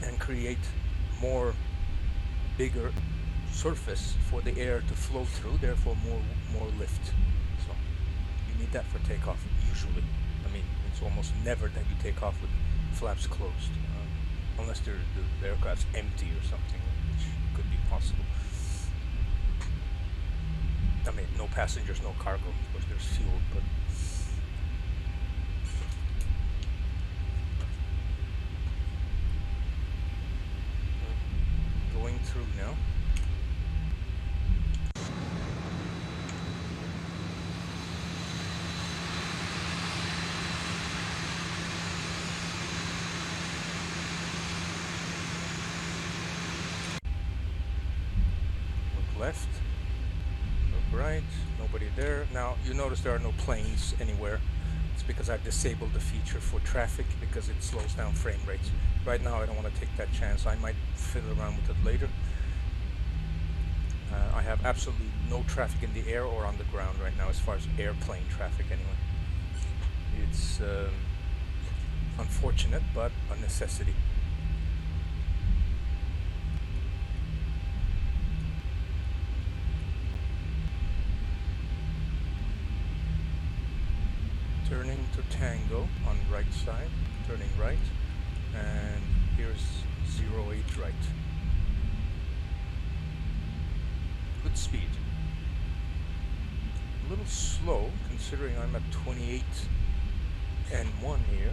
and create bigger surface for the air to flow through, therefore more lift. So you need that for takeoff usually. I mean, it's almost never that you take off with flaps closed. Unless the aircraft's empty or something, which could be possible. I mean, no passengers, no cargo. Of course, there's fuel, but... Going through now. Left, look right, nobody there. Now you notice there are no planes anywhere. It's because I've disabled the feature for traffic because it slows down frame rates. Right now I don't want to take that chance. I might fiddle around with it later. I have absolutely no traffic in the air or on the ground right now as far as airplane traffic anyway. It's unfortunate, but a necessity. Turning to Tango on right side, turning right, and here's 08 right. Good speed. A little slow considering I'm at 28 and 1 here,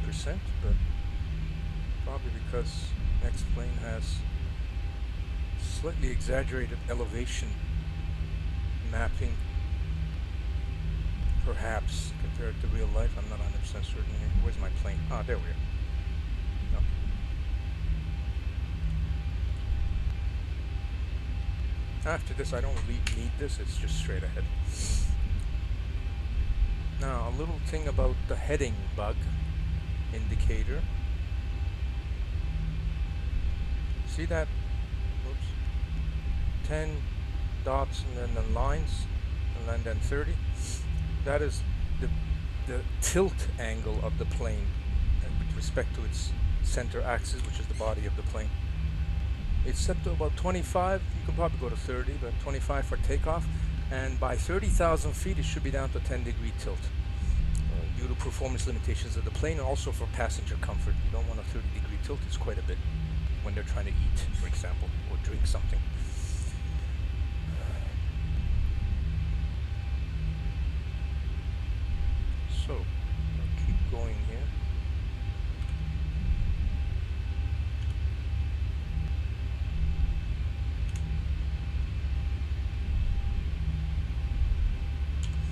28%, but probably because next plane has slightly exaggerated elevation mapping. Perhaps compared to real life, I'm not 100% certain here. Where's my plane? Ah, there we are. No. After this, I don't really need this. It's just straight ahead. Now, a little thing about the heading bug indicator. See that? Oops. 10 dots and then the lines, and then 30. that is the tilt angle of the plane with respect to its center axis, which is the body of the plane. It's set to about 25. You can probably go to 30, but 25 for takeoff. And by 30,000 feet, it should be down to 10-degree tilt due to performance limitations of the plane, and also for passenger comfort. You don't want a 30-degree tilt. It's quite a bit when they're trying to eat, for example, or drink something. So, I'll keep going here.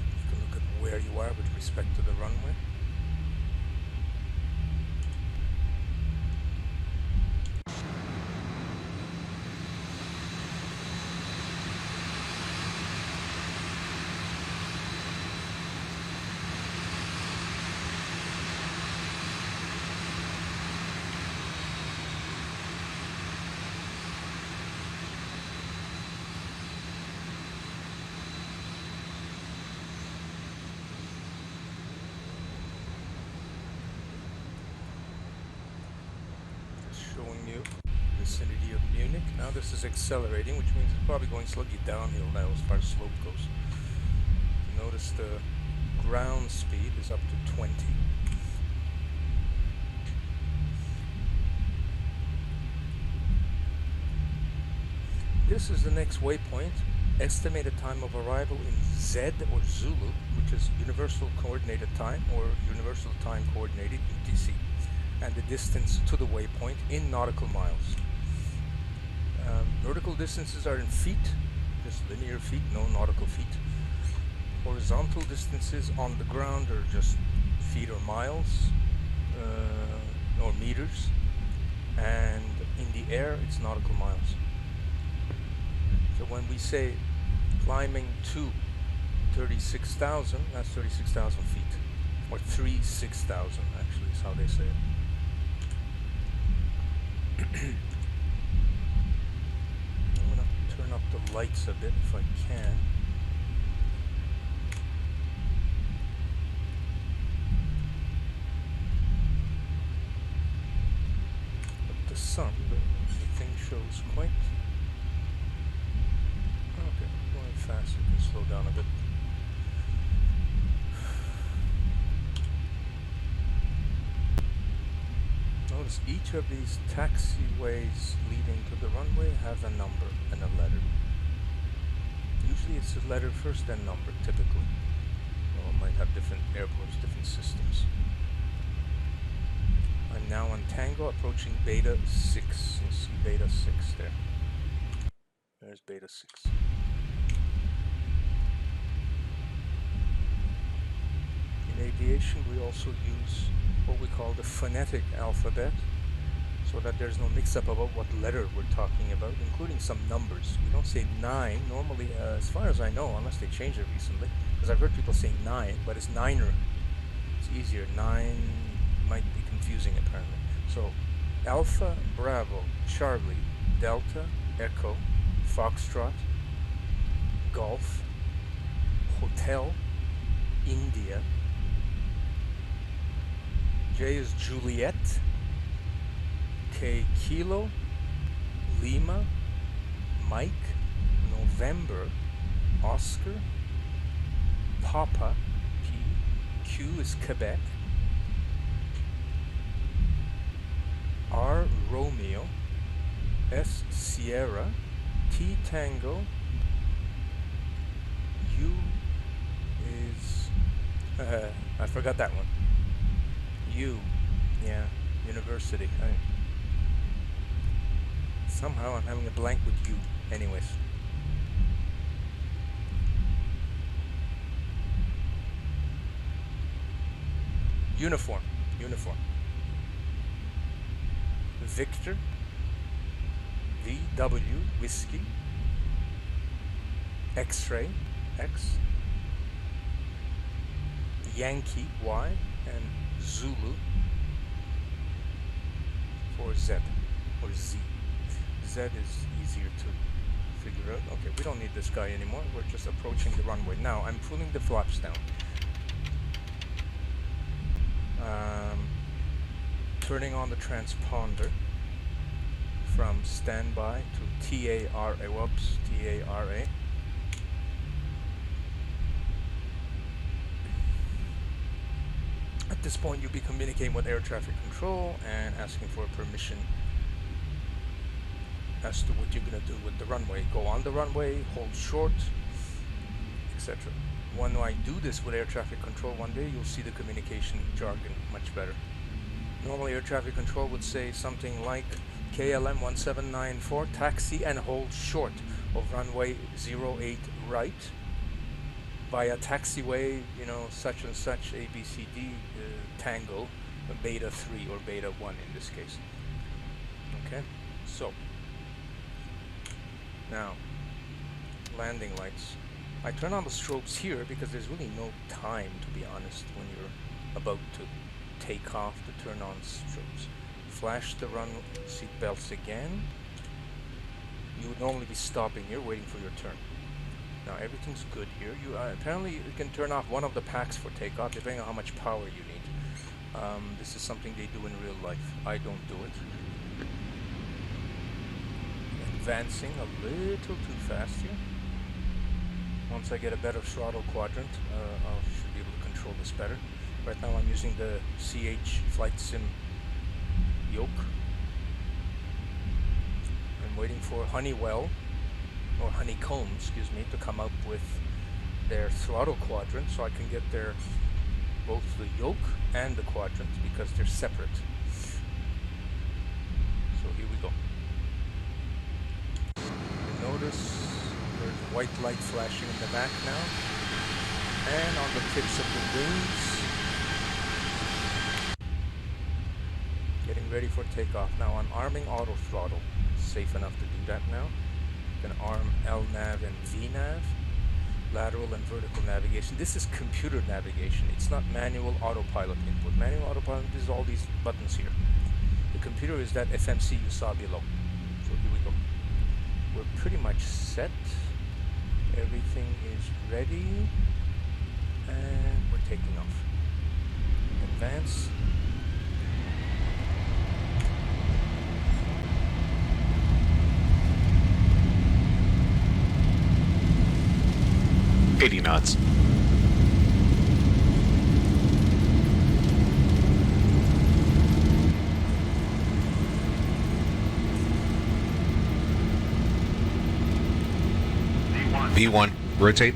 You can look at where you are with respect to the runway. Showing you vicinity of Munich. Now this is accelerating, which means it's probably going slowly downhill now as far as slope goes. You notice the ground speed is up to 20. This is the next waypoint. Estimated time of arrival in Z or Zulu, which is Universal Coordinated Time or Universal Time Coordinated UTC. And the distance to the waypoint in nautical miles. Vertical distances are in feet, just linear feet, no nautical feet. Horizontal distances on the ground are just feet or miles, or meters. And in the air, it's nautical miles. So when we say climbing to 36,000, that's 36,000 feet. Or 36,000 actually is how they say it. I'm going to turn up the lights a bit if I can. But the sun, the thing shows quite... Okay, going fast, you can slow down a bit. Notice each of these taxiways leading to the runway have a number and a letter. Usually it's a letter first, then number, typically. Well, it might have different airports, different systems. I'm now on Tango, approaching Beta 6. You'll see Beta 6 there. There's Beta 6. In aviation, we also use what we call the phonetic alphabet, so that there's no mix-up about what letter we're talking about, including some numbers. We don't say 9 normally, as far as I know, unless they changed it recently, because I've heard people say 9, but it's 9er. It's easier. 9 might be confusing apparently. So Alpha, Bravo, Charlie, Delta, Echo, Foxtrot, Golf, Hotel, India. J is Juliet, K Kilo, Lima, Mike, November, Oscar, Papa, P, Q is Quebec, R Romeo, S Sierra, T Tango, U is, I forgot that one. U, yeah, university. Somehow I'm having a blank with U. Anyways. Uniform, uniform. Victor, VW, whiskey, X-ray, X, Yankee, Y, and Zulu for Z, or Z. Z is easier to figure out. Okay, we don't need this guy anymore. We're just approaching the runway. Now, I'm pulling the flaps down. Turning on the transponder from standby to TARA. Whoops, TARA. At this point, you'll be communicating with air traffic control and asking for permission as to what you're going to do with the runway. Go on the runway, hold short, etc. When I do this with air traffic control one day, you'll see the communication jargon much better. Normally, air traffic control would say something like KLM 1794, taxi and hold short of runway 08 right via taxiway, you know, such and such ABCD Tango, beta 3 or beta 1 in this case. Okay, so now landing lights. I turn on the strobes here because there's really no time, to be honest, when you're about to take off to turn on strobes. Flash the run seat belts again. You would normally be stopping here, waiting for your turn. Now everything's good here. You apparently you can turn off one of the packs for takeoff, depending on how much power you need. This is something they do in real life. I don't do it. Advancing a little too fast here. Once I get a better throttle quadrant, I should be able to control this better. Right now I'm using the CH Flight Sim yoke. I'm waiting for Honeywell, or Honeycomb, excuse me, to come up with their throttle quadrant so I can get their both the yoke and the quadrant because they're separate. So here we go. You notice there's white light flashing in the back now, and on the tips of the wings. Getting ready for takeoff. Now I'm arming auto throttle. Safe enough to do that now. Can arm LNAV and VNAV, lateral and vertical navigation. This is computer navigation. It's not manual autopilot input. Manual autopilot is all these buttons here. The computer is that FMC you saw below. So here we go. We're pretty much set. Everything is ready. And we're taking off. Advance. knots. V1, rotate.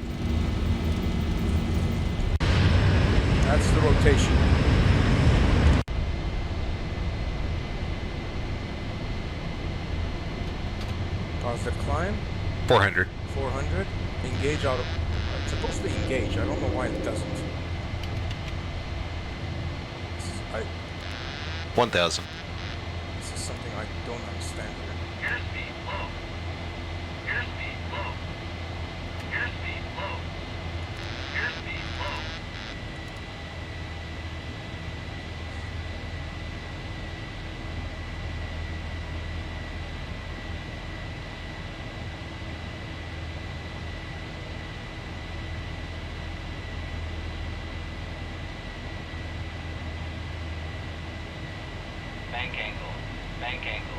That's the rotation. Positive climb. 400. 400. Engage auto. It's supposed to engage. I don't know why it doesn't. 1000. This is something I don't understand here. Airspeed low. Airspeed low. Airspeed low. Airspeed low. Bank angle. Bank angle.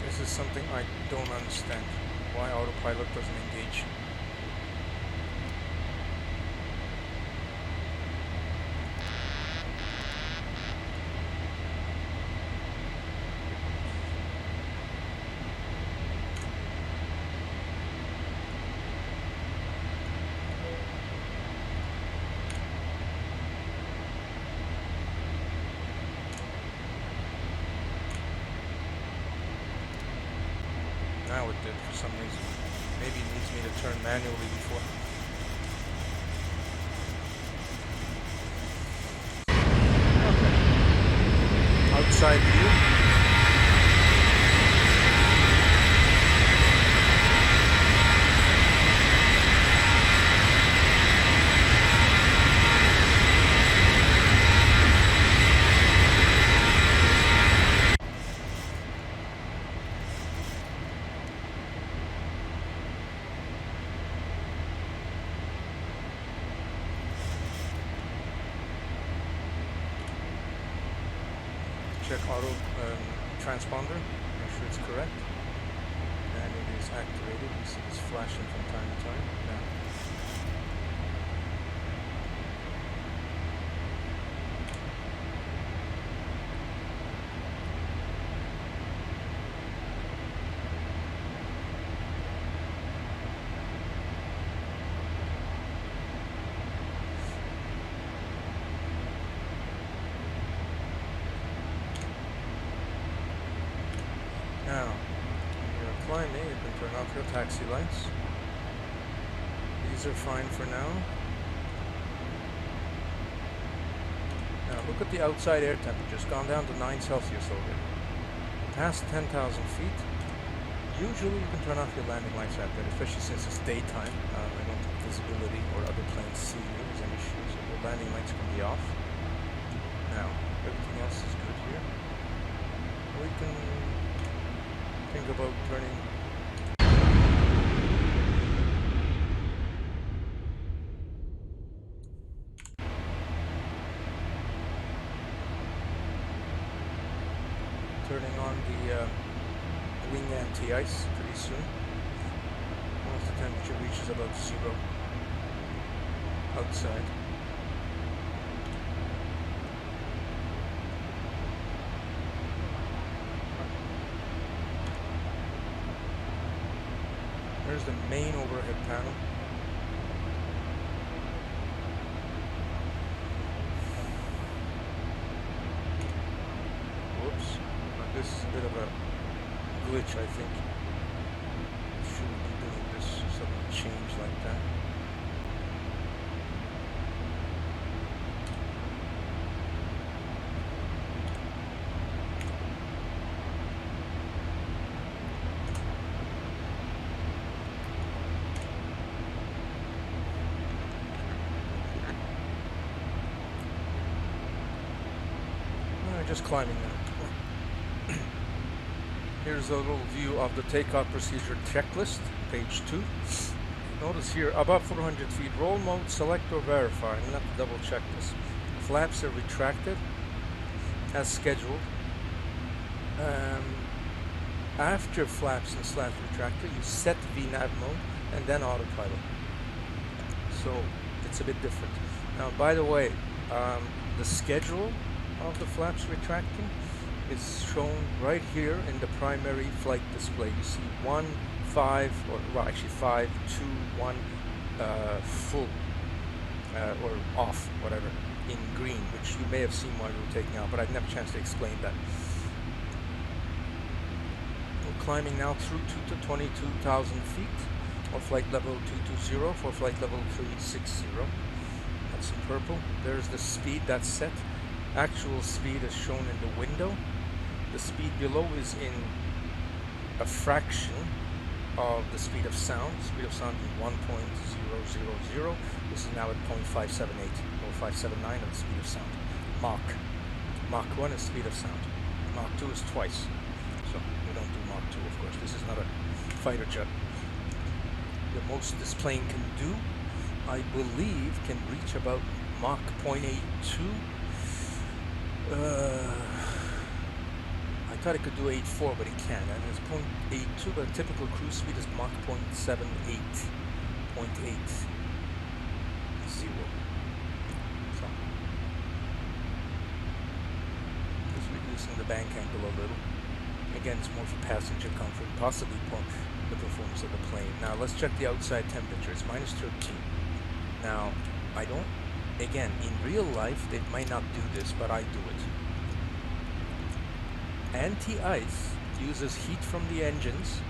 This is something I don't understand. Why autopilot doesn't engage. Now it did for some reason. Maybe it needs me to turn manually before. Okay. Outside view. Check auto transponder, make sure it's correct, and it is activated. You see this flashing from time to time. Now, when you're climbing, you can turn off your taxi lights. These are fine for now. Now, look at the outside air temperature. It's gone down to 9 Celsius already. Past 10,000 feet, usually you can turn off your landing lights out there, especially since it's daytime. I don't think visibility or other planes see you is an issue, so your landing lights can be off. Now, everything else is good here. We can think about turning on the wing anti-ice pretty soon once the temperature reaches about 0 outside. There's the main overhead panel. Whoops. This is a bit of a glitch, I think. Shouldn't be doing this sudden change like that. Just climbing now. Here's a little view of the takeoff procedure checklist, page 2. Notice here, above 400 feet, roll mode, select or verify. I'm going to have to double check this. Flaps are retracted as scheduled. After flaps and slats retracted, you set VNAV mode and then autopilot. So it's a bit different. Now, by the way, the schedule of the flaps retracting is shown right here in the primary flight display. You see 1, 5, or well, actually 5, 2, 1 full or off, whatever, in green, which you may have seen while you were taking out, but I didn't have a chance to explain that. We're climbing now through to 22,000 feet, or flight level 220 for flight level 360. That's in purple. There's the speed that's set. Actual speed is shown in the window. The speed below is in a fraction of the speed of sound. Speed of sound is 1.000. This is now at 0.578 or 579 of the speed of sound. Mach 1 is speed of sound. Mach 2 is twice. So we don't do Mach 2, of course. This is not a fighter jet. The most this plane can do, I believe, can reach about Mach 0.82. I thought it could do 8.4, but it can't. And it's 0.82, but a typical cruise speed is Mach 0.78, 0.80. So, just reducing the bank angle a little. Again, it's more for passenger comfort, possibly the performance of the plane. Now, let's check the outside temperature. It's minus 13. Now, I don't. Again, in real life, they might not do this, but I do it. Anti-ice uses heat from the engines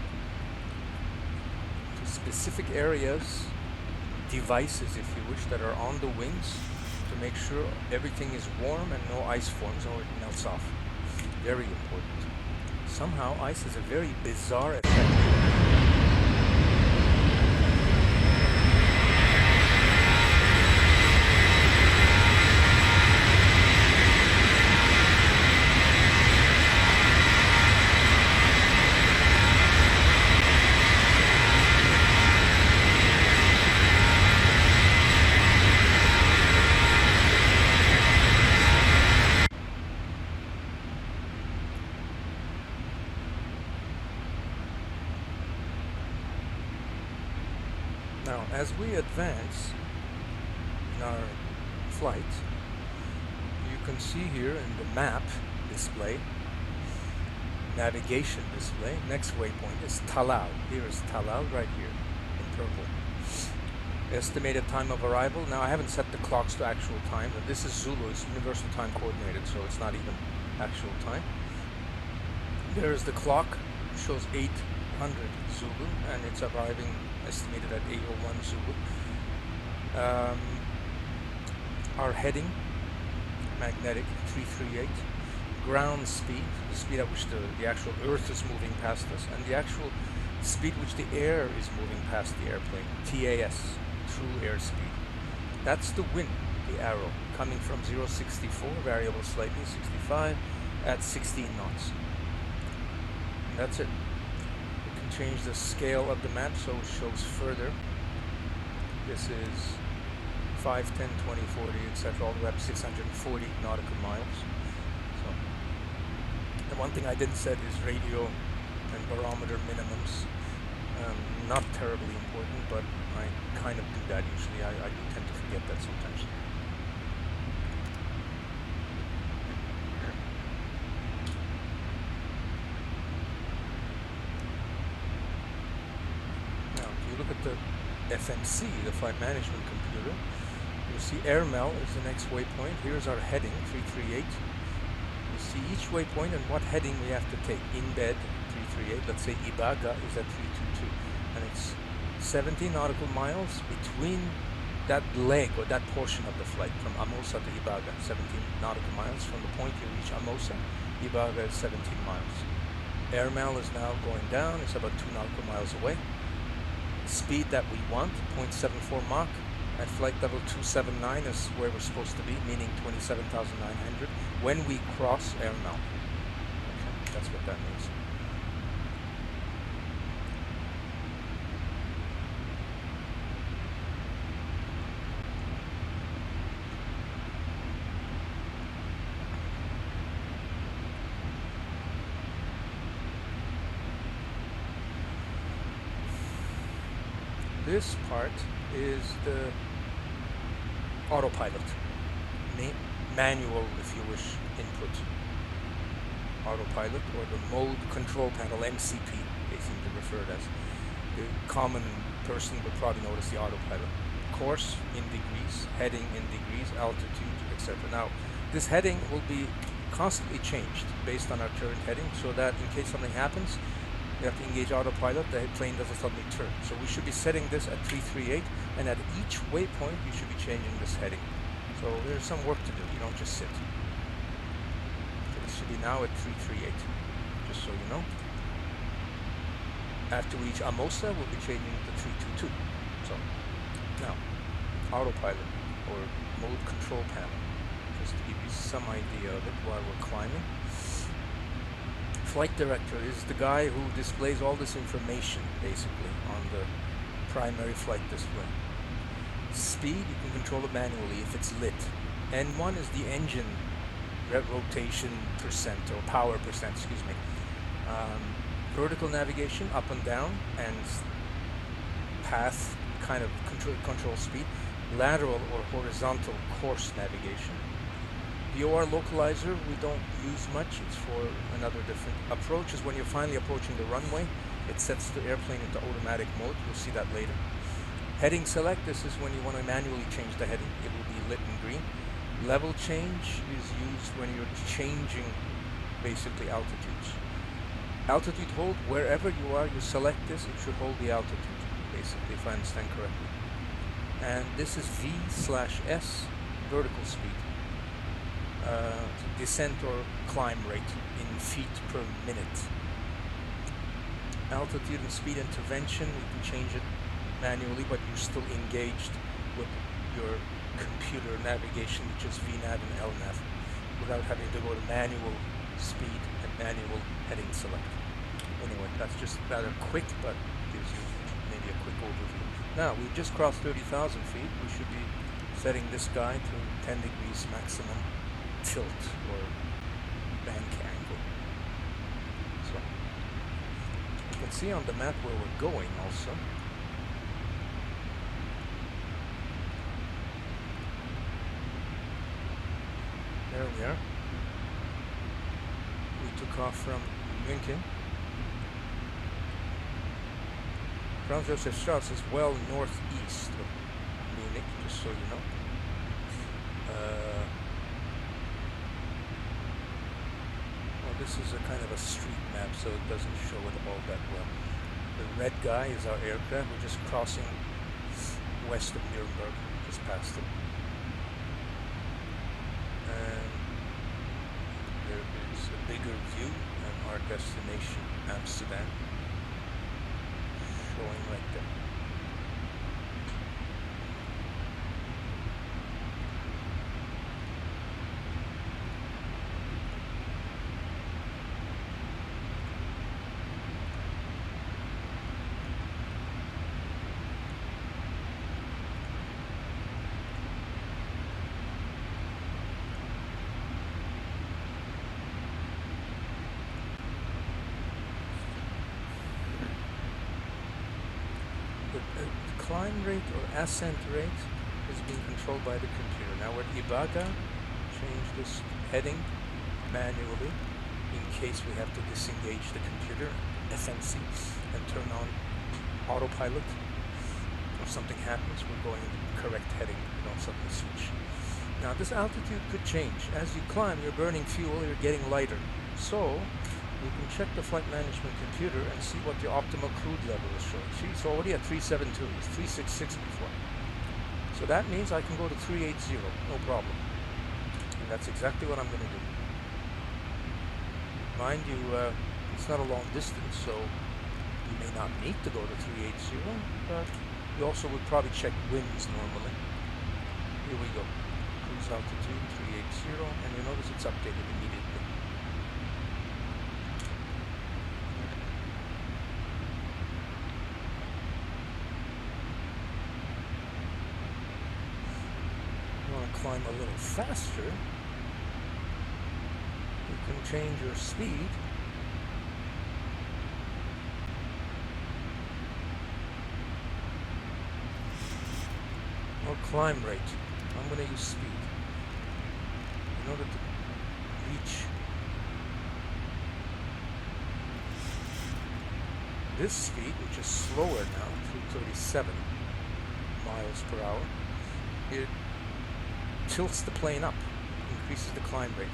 specific areas, devices if you wish, that are on the wings to make sure everything is warm and no ice forms or it melts off. Very important. Somehow ice has a very bizarre effect. Now, as we advance in our flight, you can see here in the map display, navigation display, next waypoint is Talal. Here is Talal right here in purple. Estimated time of arrival. Now, I haven't set the clocks to actual time, but this is Zulu. It's universal time coordinated, so it's not even actual time. There is the clock, shows 800 Zulu, and it's arriving estimated at 801 Zulu. Our heading, magnetic 338. Ground speed, the speed at which the actual Earth is moving past us, and the actual speed which the air is moving past the airplane, TAS, true airspeed. That's the wind, the arrow, coming from 064, variable slightly, 65, at 16 knots. And that's it. Change the scale of the map so it shows further. This is 5, 10, 20, 40, etc. all the way up to 640 nautical miles. So the one thing I didn't set is radio and barometer minimums. Not terribly important, but I kind of do that usually. I do tend to forget that sometimes. Look at the FMC, the flight management computer. You see AirMel is the next waypoint. Here's our heading, 338. You see each waypoint and what heading we have to take. In bed, 338. Let's say Ibaga is at 322. And it's 17 nautical miles between that leg or that portion of the flight from Amosa to Ibaga. 17 nautical miles from the point you reach Amosa. Ibaga is 17 miles. AirMel is now going down. It's about 2 nautical miles away. Speed that we want, 0.74 Mach, at flight level 279 is where we're supposed to be, meaning 27,900 when we cross AirMel. Okay, that's what that means. This part is the autopilot, manual, if you wish, input. Autopilot, or the mode control panel, MCP, they seem to refer it as. The common person would probably notice the autopilot. Course in degrees, heading in degrees, altitude, etc. Now, this heading will be constantly changed based on our current heading, so that in case something happens, you have to engage autopilot, the plane doesn't suddenly turn. So we should be setting this at 338, and at each waypoint you should be changing this heading. So there's some work to do, you don't just sit. So this should be now at 338, just so you know. After we reach Amosa, we'll be changing to 322. So, now, autopilot, or mode control panel, just to give you some idea of it while we're climbing. Flight director is the guy who displays all this information, basically, on the primary flight display. Speed, you can control it manually if it's lit. N1 is the engine rotation percent, or power percent, excuse me. Vertical navigation, up and down, and path, kind of control speed. Lateral or horizontal course navigation. The OR localizer we don't use much. It's for another different approach. Is when you're finally approaching the runway, it sets the airplane into automatic mode. You'll see that later. Heading select, this is when you want to manually change the heading. It will be lit in green. Level change is used when you're changing basically altitudes. Altitude hold, wherever you are, you select this, it should hold the altitude. basically, if I understand correctly. And this is V/S, vertical speed. Descent or climb rate in feet per minute. Altitude and speed intervention, you can change it manually, but you're still engaged with your computer navigation, which is VNav and LNav, without having to go to manual speed and manual heading select. Anyway, that's just rather quick, but gives you maybe a quick overview. Now, we've just crossed 30,000 feet. We should be setting this guy to 10 degrees maximum tilt or bank angle. So, you can see on the map where we're going also. There we are. We took off from Munich. Franz Josef Strauss is well northeast of Munich, just so you know. Well, this is a kind of a street map, so it doesn't show it all that well. The red guy is our aircraft. We're just crossing west of Nuremberg, just past it. And there is a bigger view and our destination, Amsterdam, showing right there. The climb rate or ascent rate is being controlled by the computer. Now we're at Ibaga. Change this heading manually in case we have to disengage the computer, FNC, and turn on autopilot. If something happens, we're going in the correct heading. We don't suddenly switch. Now this altitude could change. As you climb, you're burning fuel, you're getting lighter. So you can check the flight management computer and see what the optimal crude level is showing. See, it's already at 372. It's 366 before. So that means I can go to 380, no problem. And that's exactly what I'm going to do. Mind you, it's not a long distance, so you may not need to go to 380, but you also would probably check winds normally. Here we go. Cruise altitude 380, and you notice it's updated immediately. Climb a little faster, you can change your speed or climb rate. I'm going to use speed in order to reach this speed, which is slower now, 237 miles per hour. It tilts the plane up, increases the climb rate.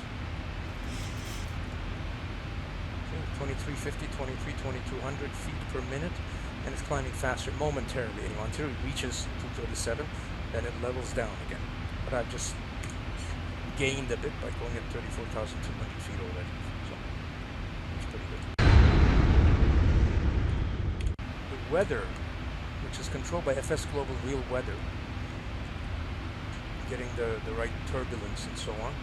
Okay, 2350, 2200 feet per minute, and it's climbing faster momentarily. Anyway, until it reaches 237, then it levels down again. But I've just gained a bit by going at 34,200 feet already. So that's pretty good. The weather, which is controlled by FS Global Real Weather, getting the right turbulence and so on.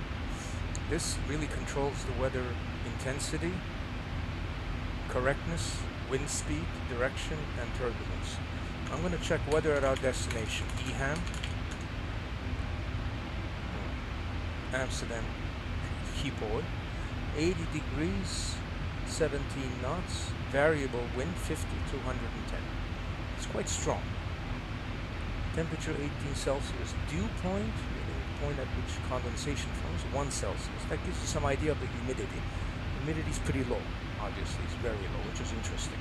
This really controls the weather intensity, correctness, wind speed, direction, and turbulence. I'm going to check weather at our destination, EHAM, Amsterdam, Schiphol, 80 degrees, 17 knots, variable wind 50 to 110. It's quite strong. Temperature 18 Celsius, dew point, meaning the point at which condensation forms, 1 Celsius. That gives you some idea of the humidity. Humidity is pretty low, obviously, it's very low, which is interesting.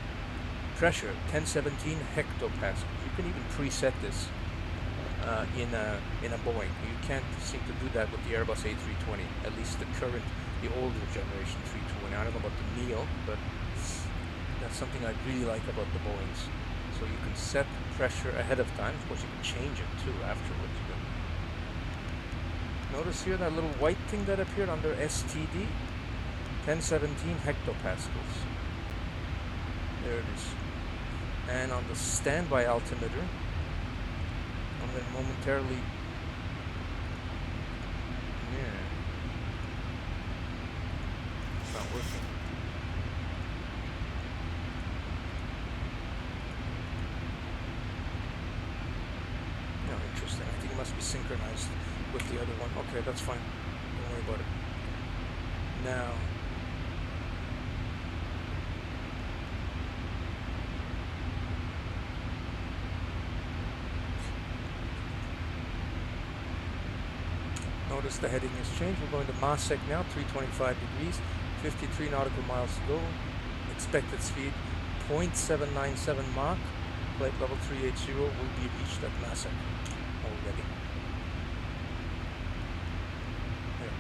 Pressure, 1017 hectopascals. You can even preset this in a Boeing. You can't seem to do that with the Airbus A320, at least the older generation 320. I don't know about the Neo, but that's something I really like about the Boeings. So you can set pressure ahead of time. Of course, you can change it too afterwards. But notice here that little white thing that appeared under STD, 1017 hectopascals. There it is. And on the standby altimeter, I'm going to momentarily. Yeah. It's not working. No, interesting. I think it must be synchronized with the other one. Okay, that's fine. Don't worry about it. Now. Notice the heading has changed. We're going to Masek now, 325 degrees, 53 nautical miles to go. Expected speed 0.797 Mach. Flight level 380 will be reached at Masek already. There.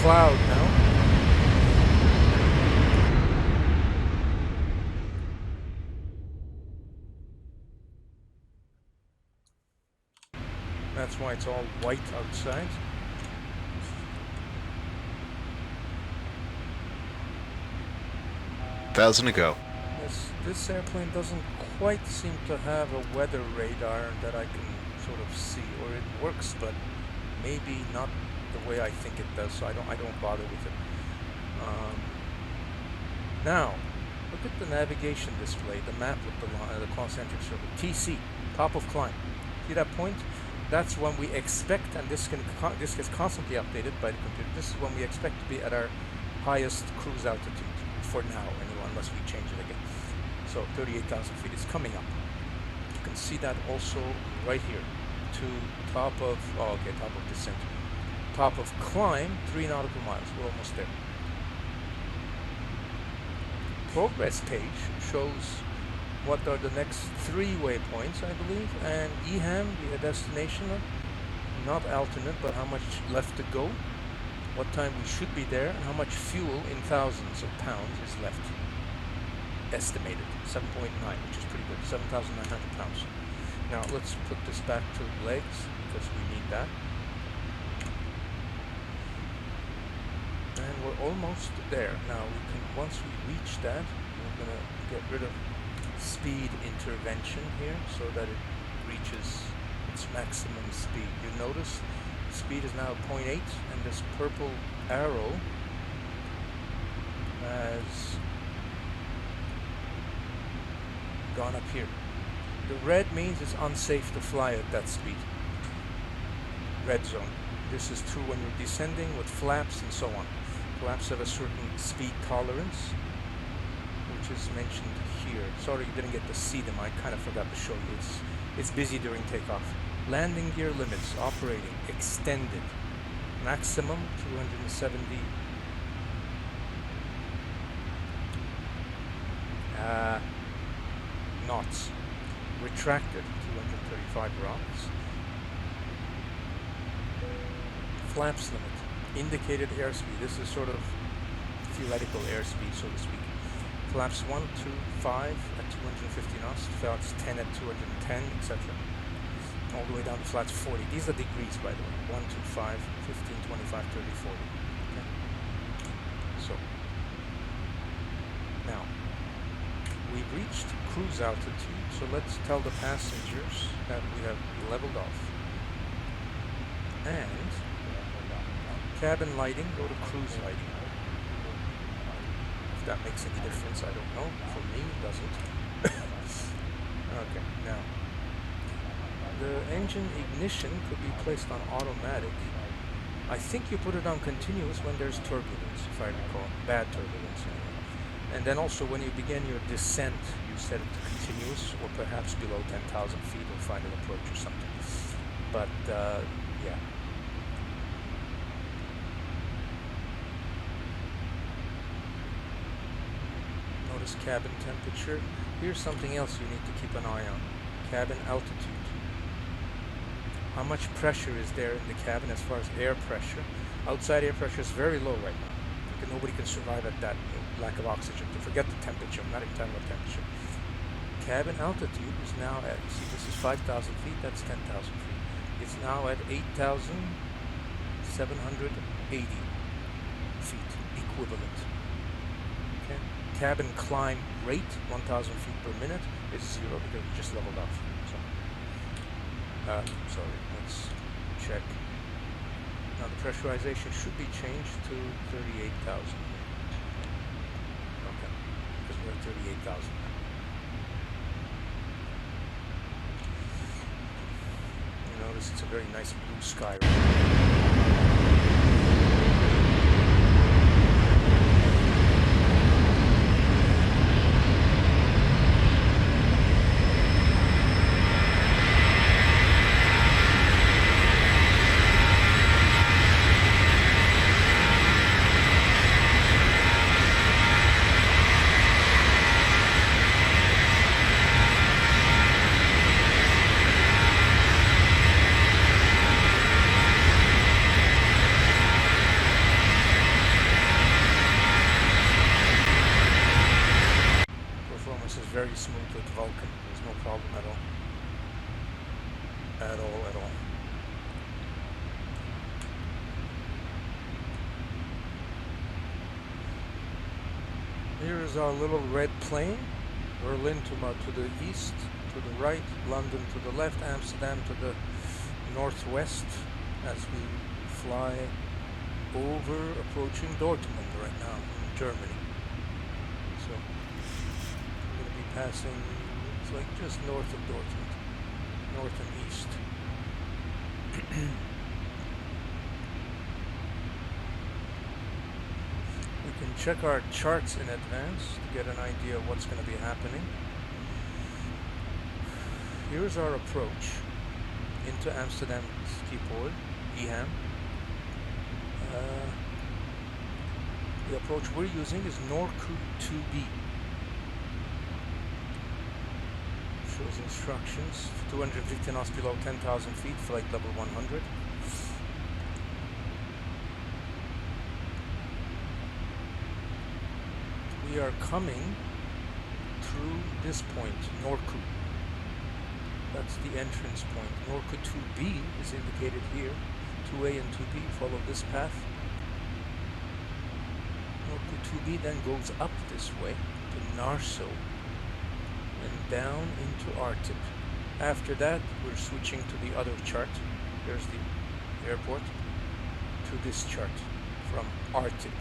Cloud now. That's why it's all white outside. Thousand to go. This airplane doesn't quite seem to have a weather radar that I can sort of see, or it works, but maybe not the way I think it does, so I don't bother with it. Now, look at the navigation display, the map with the concentric circle. TC, top of climb. See that point? That's when we expect, and this gets constantly updated by the computer. This is when we expect to be at our highest cruise altitude for now, anyway, unless we change it again. So 38,000 feet is coming up. You can see that also right here to top of top of descent. Top of climb, 3 nautical miles. We're almost there. Progress page shows what are the next 3 waypoints, I believe, and EHAM, the destination, not alternate, but how much left to go, what time we should be there, and how much fuel in thousands of pounds is left. Estimated 7.9, which is pretty good, 7,900 pounds. Now let's put this back to legs because we need that. And we're almost there. Now we can, once we reach that, we're gonna get rid of speed intervention here so that it reaches its maximum speed. You notice speed is now 0.8, and this purple arrow has gone up here. The red means it's unsafe to fly at that speed. Red zone. This is true when you're descending with flaps and so on. Flaps have a certain speed tolerance, which is mentioned here. Sorry you didn't get to see them. I kind of forgot to show you. It's busy during takeoff. Landing gear limits, operating, extended. Maximum 270. Knots. Retracted 235 knots. Flaps limit. Indicated airspeed. This is sort of theoretical airspeed, so to speak. Flaps 1, 2, 5 at 250 knots. Flaps 10 at 210, etc. All the way down to flaps 40. These are degrees, by the way. 1, 2, 5, 15, 25, 30, 40. Okay. So, now, we've reached cruise altitude, so let's tell the passengers that we have leveled off. And cabin lighting, go to cruise lighting. If that makes any difference, I don't know. For me, it doesn't. Okay, now. The engine ignition could be placed on automatic. I think you put it on continuous when there's turbulence, if I recall. Bad turbulence, anyway. And then also when you begin your descent, you set it to continuous or perhaps below 10,000 feet or final approach or something. But yeah. Notice cabin temperature. Here's something else you need to keep an eye on. Cabin altitude. How much pressure is there in the cabin as far as air pressure? Outside air pressure is very low right now. Nobody can survive at that lack of oxygen. To forget the temperature, I'm not even talking about temperature. Cabin altitude is now at, see, this is 5,000 feet, that's 10,000 feet. It's now at 8,780 feet equivalent. Okay. Cabin climb rate, 1,000 feet per minute, is 0 because we just leveled off. So, sorry, let's check. Now the pressurization should be changed to 38,000. Okay, because we're at 38,000 now. You notice it's a very nice blue sky right now. Very smooth with Vulkan. There's no problem at all. At all. Here is our little red plane. Berlin to the east, to the right, London to the left, Amsterdam to the northwest as we fly over approaching Dortmund right now in Germany. So passing, it's like just north of Dortmund, north and east. We can check our charts in advance to get an idea of what's going to be happening. Here's our approach into Amsterdam Schiphol, EHAM. The approach we're using is Norku 2B. Shows instructions, 250 knots below 10,000 feet, flight level 100. We are coming through this point, Norku. That's the entrance point. Norku 2B is indicated here. 2A and 2B follow this path. Norku 2B then goes up this way to Narsau and down into Artip. After that, we're switching to the other chart. There's the airport. To this chart from Artip.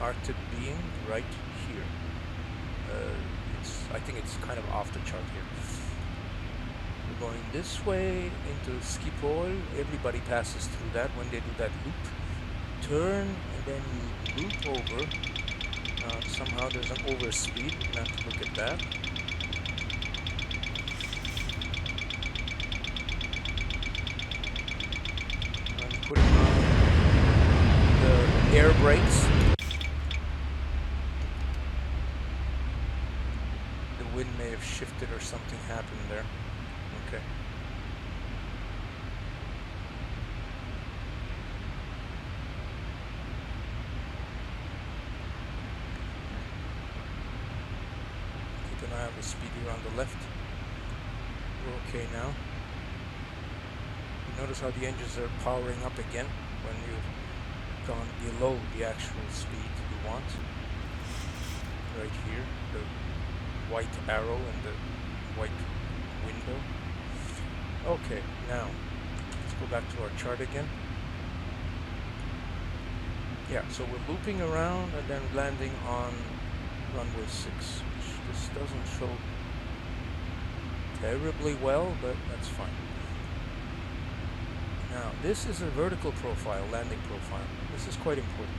Artip being right here. I think it's kind of off the chart here. We're going this way into Schiphol. Everybody passes through that when they do that loop. Turn and then you loop over. Somehow there's an overspeed. We're gonna have to look at that. I'm putting on the air brakes. The wind may have shifted or something happened there. Okay. Keep an eye on the speed here on the left. We're okay now. You notice how the engines are powering up again when you've gone below the actual speed you want. Right here, the white arrow and the white window. Okay, now let's go back to our chart again. Yeah, so we're looping around and then landing on runway 6, which this doesn't show terribly well, but that's fine. Now, this is a vertical profile, landing profile. This is quite important.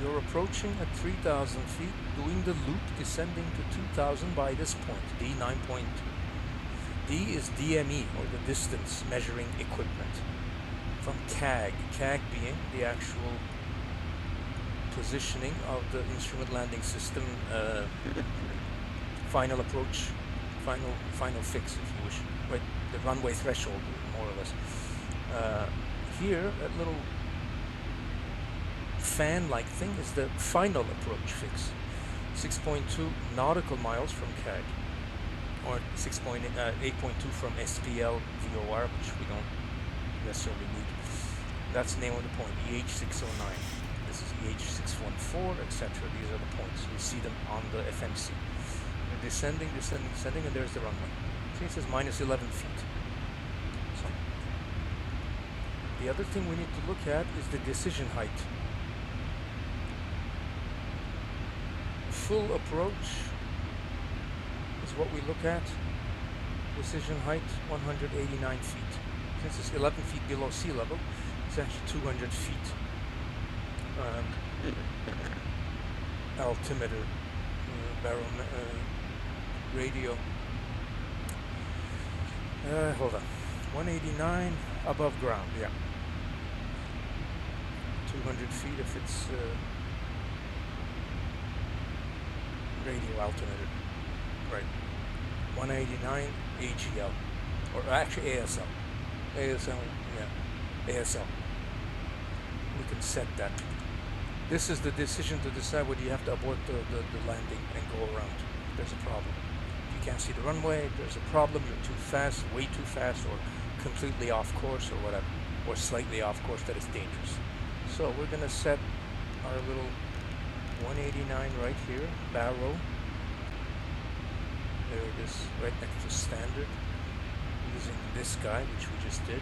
You're approaching at 3,000 feet, doing the loop, descending to 2,000 by this point, D 9.2. D is DME, or the distance measuring equipment, from CAG. CAG being the actual positioning of the instrument landing system, final approach, final fix, if you wish, right? The runway threshold, more or less. Here, that little fan-like thing is the final approach fix. 6.2 nautical miles from CAG, or 8.2 from SPL VOR, which we don't necessarily need. That's the name of the point, EH609. This is EH614, etc. These are the points. You see them on the FMC. You're descending, descending, descending, and there's the runway. See, it says minus 11 feet. So, the other thing we need to look at is the decision height. Full approach is what we look at. Decision height 189 feet. Since it's 11 feet below sea level, it's actually 200 feet. Altimeter, radio. Hold on. 189 above ground, yeah. 200 feet if it's radio altimeter. Right. 189 AGL. Or actually ASL. ASL, yeah. ASL. We can set that. This is the decision to decide whether you have to abort the landing and go around. There's a problem. If you can't see the runway, there's a problem. You're too fast, way too fast, or completely off course, or whatever. Or slightly off course that is dangerous. So we're going to set our little 189 right here, barrow. There it is, right next to standard. Using this guy, which we just did.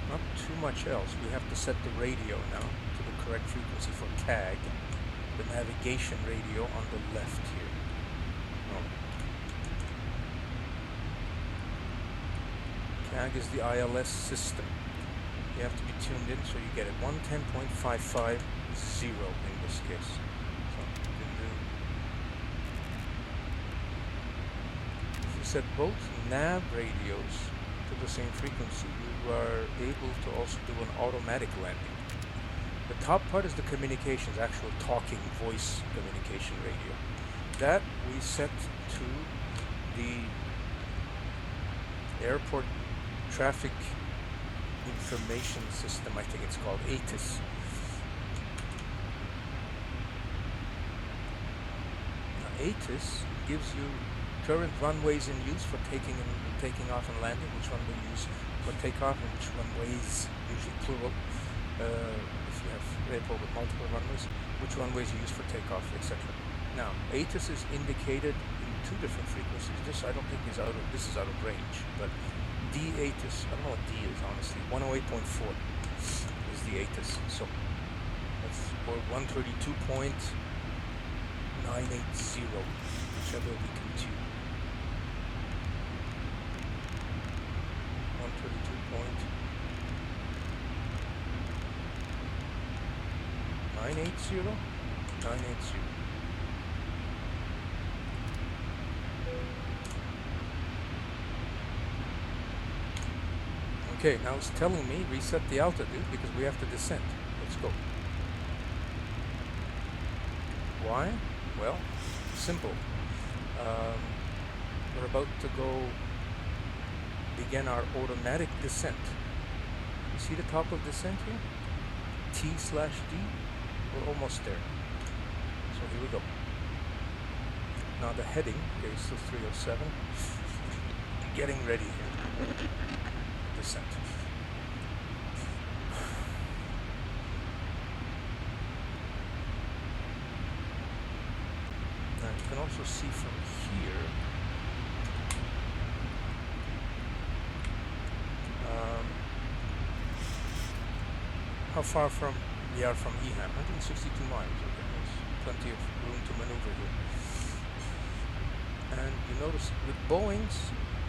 Not too much else. We have to set the radio now to the correct frequency for CAG. The navigation radio on the left here. CAG is the ILS system. You have to be tuned in so you get it. 110.55 0 in this case. So if you set both nav radios to the same frequency, you are able to also do an automatic landing. The top part is the communications, actual talking voice communication radio. That we set to the airport traffic information system, I think it's called ATIS. Now, ATIS gives you current runways in use for taking off and landing, which runway you use for takeoff, and which runways, usually plural, if you have airport with multiple runways, which runways you use for takeoff, etc. Now, ATIS is indicated in two different frequencies. This I don't think is this is out of range, but D ATIS, I don't know what D is honestly. 108.4 is the ATIS. So that's or 132.980, whichever we can tune. 132.980. 980. Okay, now it's telling me reset the altitude because we have to descend. Let's go. Why? Well, simple. We're about to begin our automatic descent. You see the top of descent here? T/D? We're almost there. So here we go. Now the heading, okay, still 307. Getting ready here. Descent. Now you can also see from here how far from we are from Eham. 162 miles. Okay, there's plenty of room to maneuver here. And you notice with Boeings,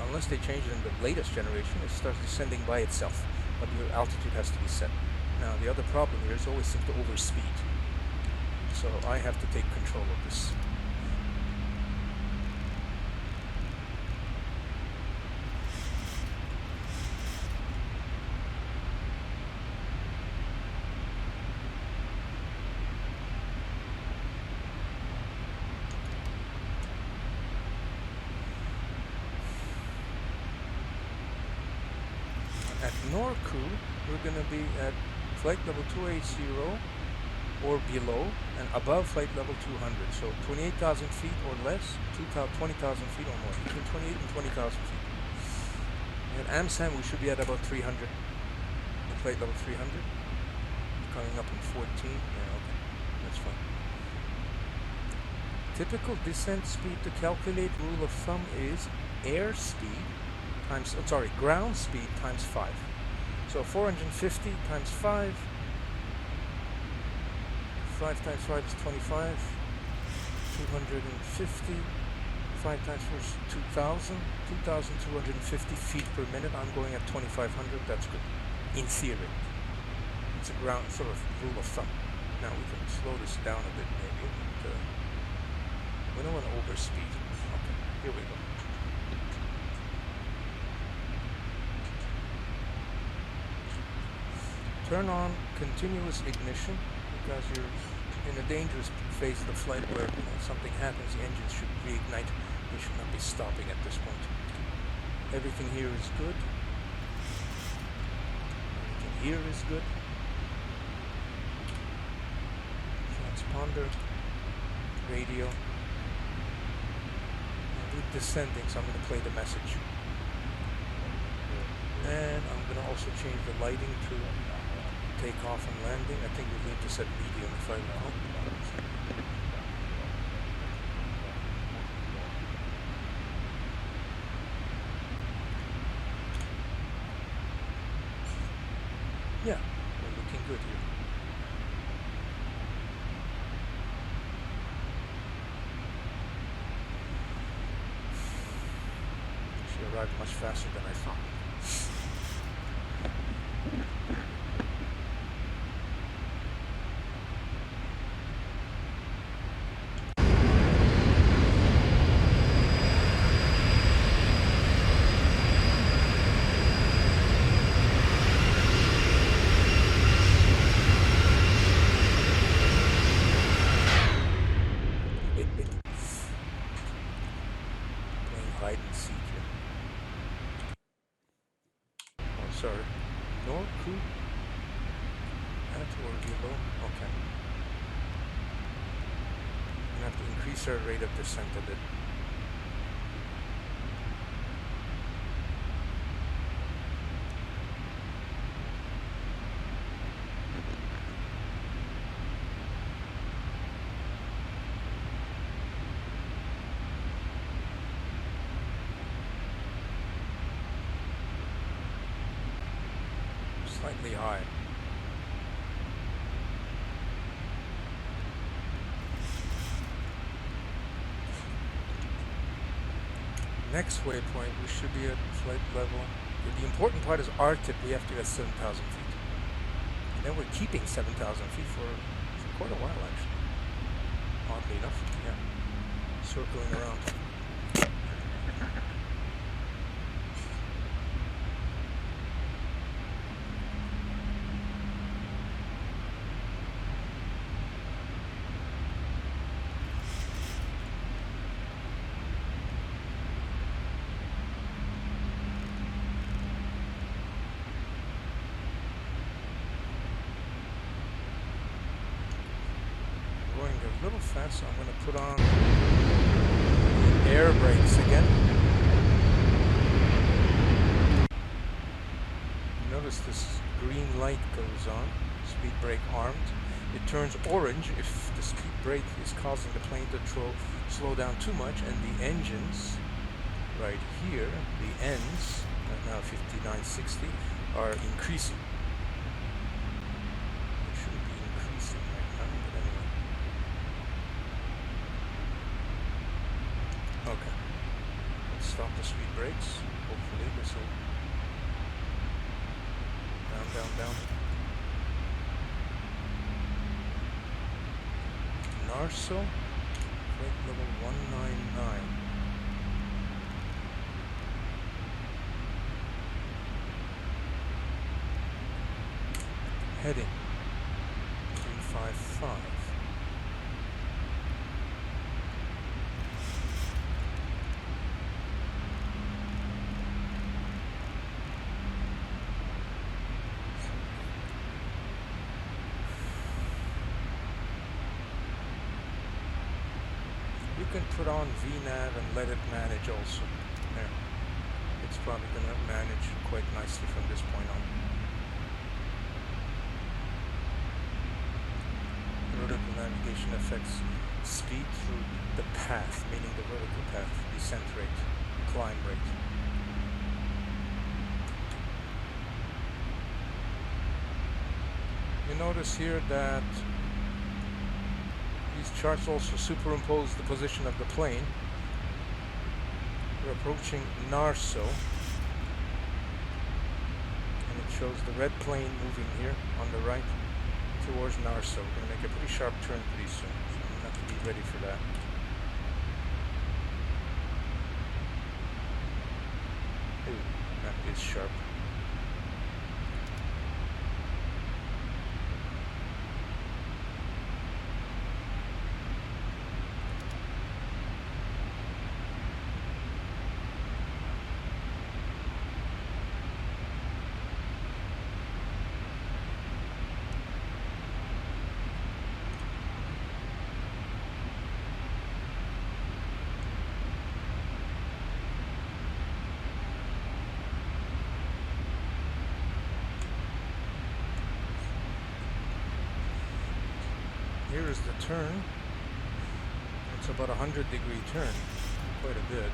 unless they change it in the latest generation, it starts descending by itself, but your altitude has to be set. Now the other problem here is always seem to overspeed, so I have to take control of this. At Norku, we're going to be at flight level 280 or below, and above flight level 200. So 28,000 feet or less, 20,000 feet or more, between 28 and 20,000 feet. At Amsterdam, we should be at about 300, at flight level 300. Coming up in 14. Yeah, okay, that's fine. Typical descent speed to calculate, rule of thumb is air speed times, ground speed times 5. So 450 times 5. 5 times 5 is 25. 250. 5 times 4 is 2,000. 2,250 feet per minute. I'm going at 2,500. That's good. In theory. It's a ground sort of rule of thumb. Now we can slow this down a bit maybe. But, we don't want to overspeed. Okay, here we go. Turn on continuous ignition because you're in a dangerous phase of the flight where something happens, the engines should reignite. They should not be stopping at this point. Everything here is good. Everything here is good. Transponder, radio. We're descending, so I'm going to play the message. And I'm going to also change the lighting to takeoff and landing. I think we need to set medium if I recall. Yeah, we're looking good here. She arrived much faster than I thought. Rate of descent a bit. Slightly high. Next waypoint, we should be at flight level. The important part is R-tip, we have to be at 7,000 feet. And then we're keeping 7,000 feet for quite a while, actually. Oddly enough, yeah. Circling around. A little fast, so I'm going to put on the air brakes again. Notice this green light goes on, speed brake armed. It turns orange if the speed brake is causing the plane to slow down too much, and the engines right here, the ends, right now 5960, are increasing. It shouldn't be increasing right now, but anyway. Okay, let's stop the speed brakes. Hopefully this will down. Narso, flight level 199. Heading 355. You can put on VNav and let it manage also. There. It's probably going to manage quite nicely from this point on. Vertical navigation affects speed through the path, meaning the vertical path, descent rate, climb rate. You notice here that these charts also superimpose the position of the plane. We're approaching Narso, and it shows the red plane moving here on the right towards Narso. We're going to make a pretty sharp turn pretty soon, so I'm going to have to be ready for that. Ooh, that is sharp. Here is the turn. It's about a 100-degree turn, quite a bit.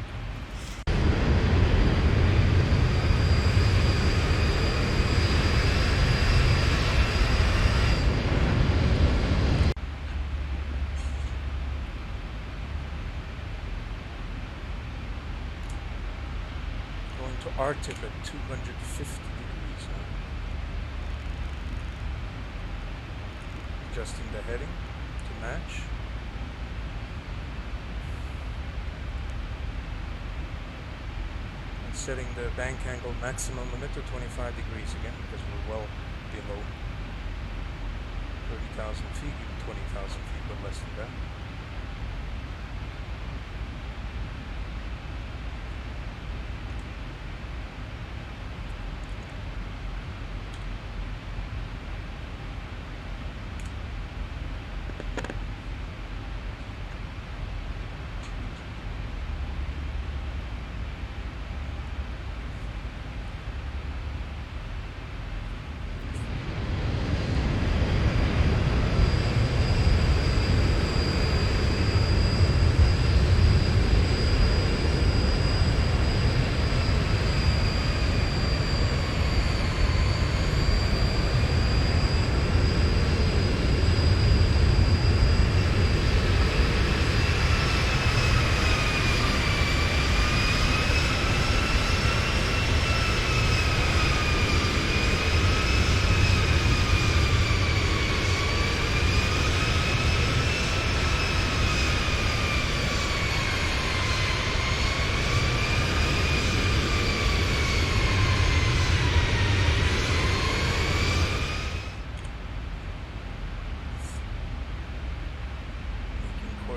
Going to Arctic at 250 degrees now. Adjusting the heading to match. And setting the bank angle maximum limit to 25 degrees again, because we're well below 30,000 feet, even 20,000 feet, but less than that.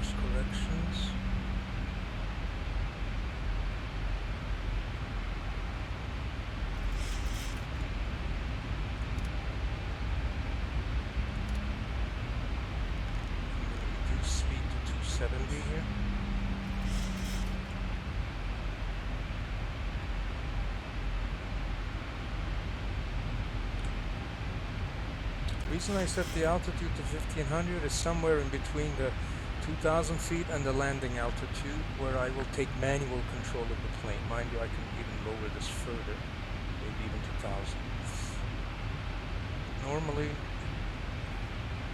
Corrections. Reduce speed to 270 here. The reason I set the altitude to 1500 is somewhere in between the 2,000 feet and the landing altitude, where I will take manual control of the plane. Mind you, I can even lower this further, maybe even 2,000. Normally,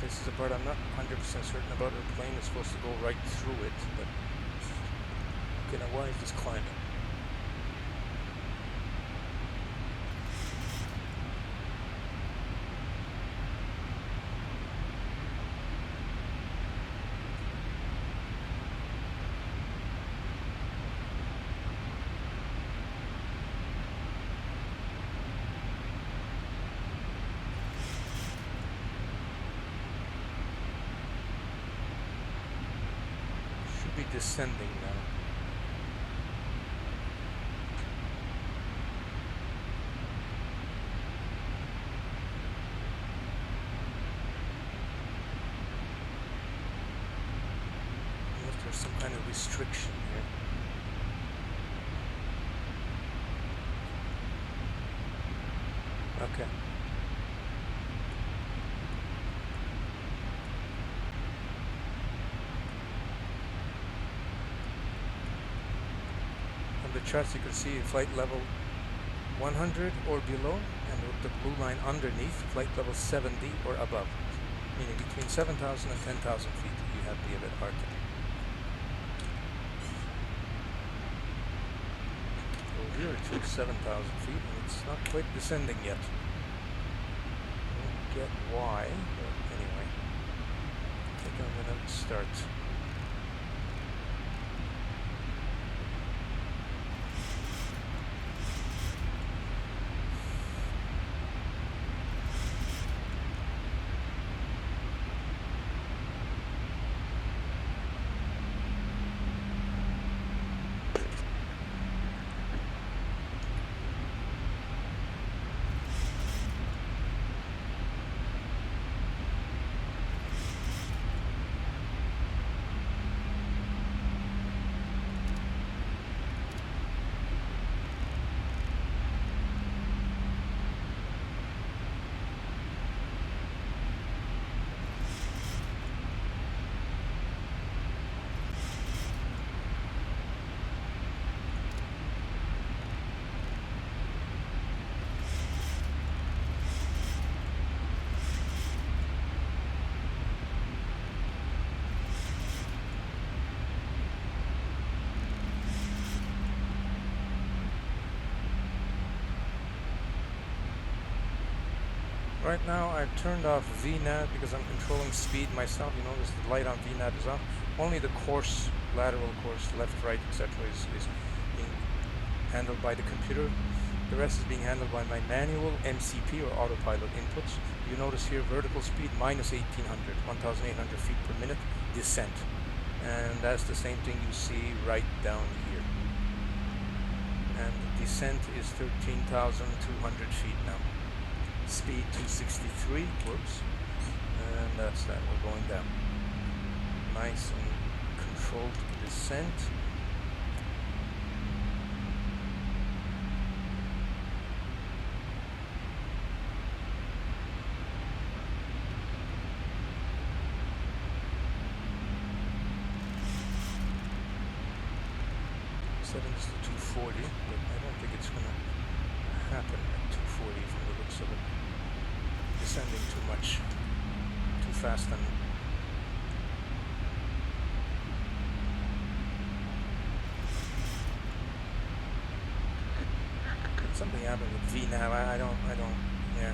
this is a part I'm not 100% certain about. The plane is supposed to go right through it, but okay, now why is this climbing? descending now. If there's some kind of restriction here. Okay. On the charts you can see flight level 100 or below, and with the blue line underneath, flight level 70 or above, meaning between 7,000 and 10,000 feet you have the Arctic. Here it took 7,000 feet, and it's not quite descending yet. Don't get why, but anyway. I think I'm gonna start. Right now I've turned off VNAV because I'm controlling speed myself. You notice the light on VNAV is off. Only the course, lateral course, left, right, etc. is being handled by the computer. The rest is being handled by my manual MCP or autopilot inputs. You notice here vertical speed minus 1800, 1800 feet per minute descent. And that's the same thing you see right down here. And the descent is 13,200 feet now. Speed 263, whoops, and that's that, we're going down. Nice and controlled descent. Setting this to 240, but I don't think it's going to happen at 240 from the looks of it. Descending too much, too fast, and something happened with VNAV. I don't, yeah.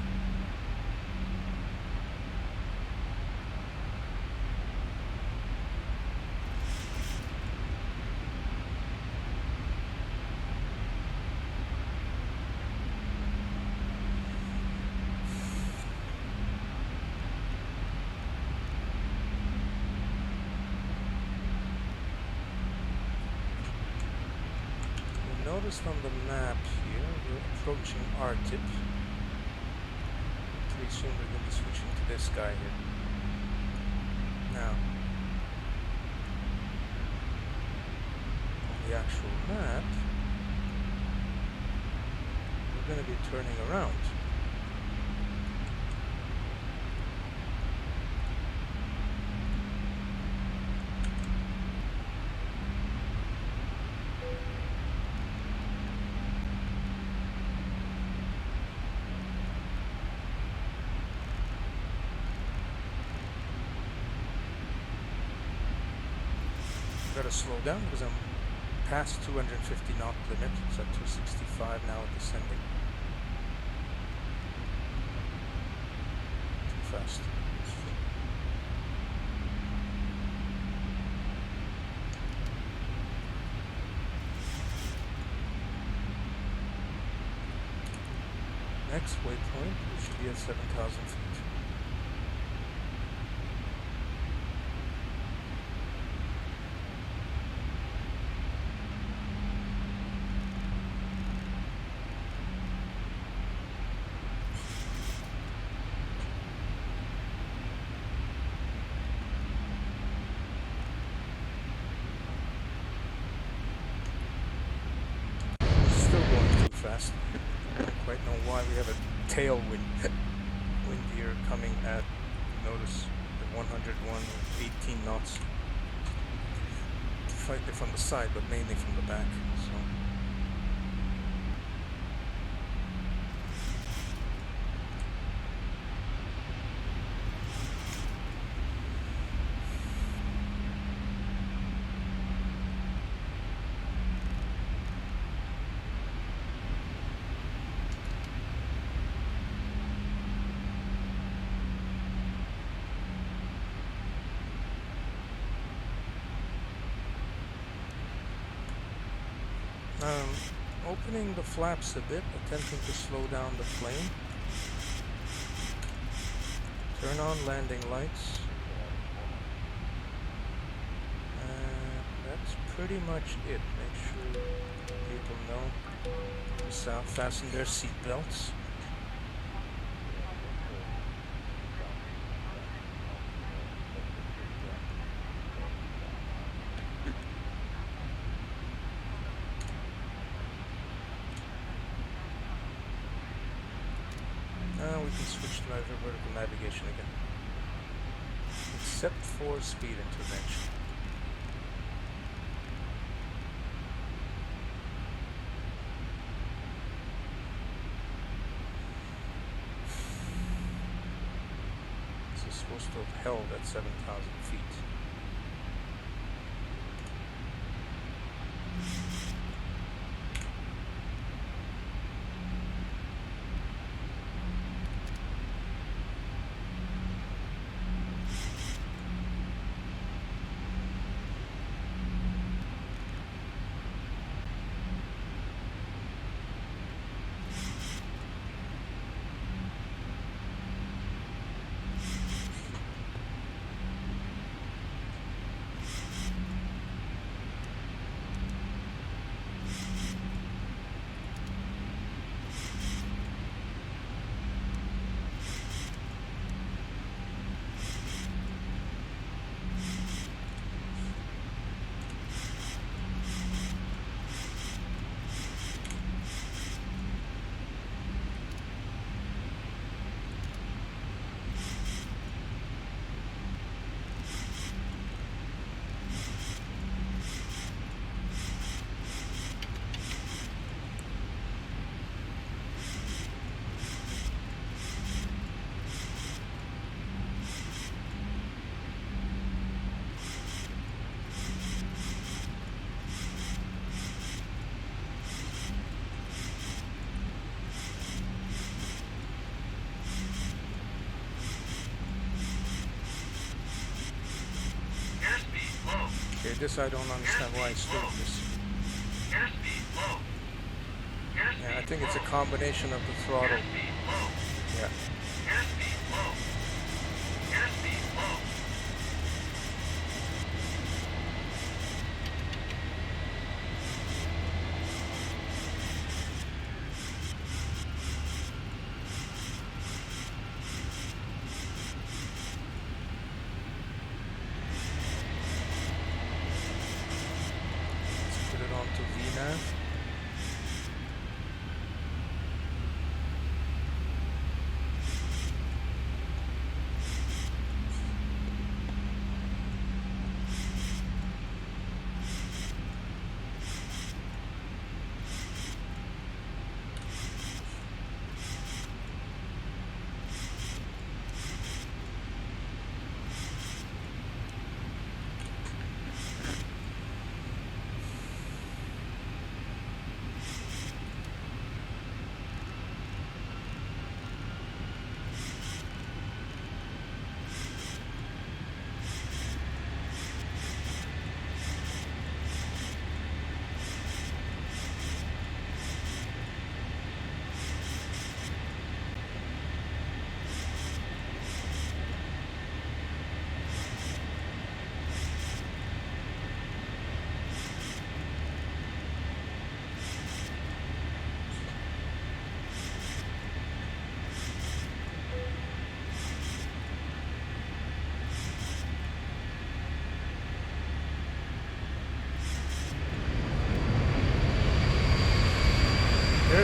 Notice on the map here, we're approaching R-tip. Pretty soon we're going to be switching to this guy here. Now, on the actual map, we're going to be turning around. Gotta slow down because I'm past 250 knot limit. It's at 265 now, descending. Too fast. Next waypoint, we should be at 7,000 feet. fast. I don't quite know why we have a tailwind wind here coming at, notice, at 101 with 18 knots. Slightly from the side, but mainly from the back. So. Opening the flaps a bit, attempting to slow down the plane. Turn on landing lights. And that's pretty much it. Make sure people know to fasten their seat belts. We can switch to vertical navigation again, except for speed intervention. This is supposed to have held at 7,000 feet. Okay, this I don't understand why it's doing this. Yeah, I think it's a combination of the throttle. Yeah.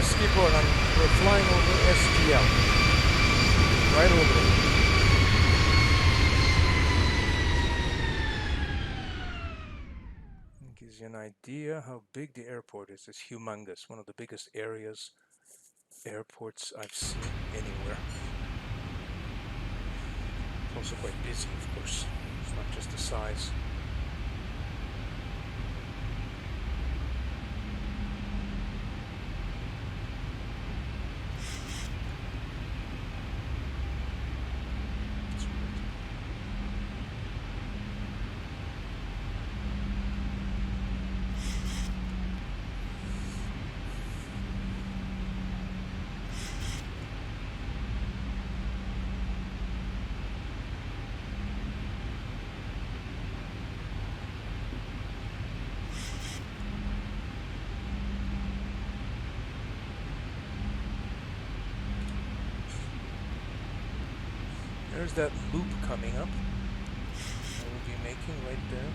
there's Zibo, and we're flying over STL. Right over there. It gives you an idea how big the airport is. It's humongous. One of the biggest airports I've seen anywhere. It's also quite busy, of course. It's not just the size. There's that loop coming up I will be making right there.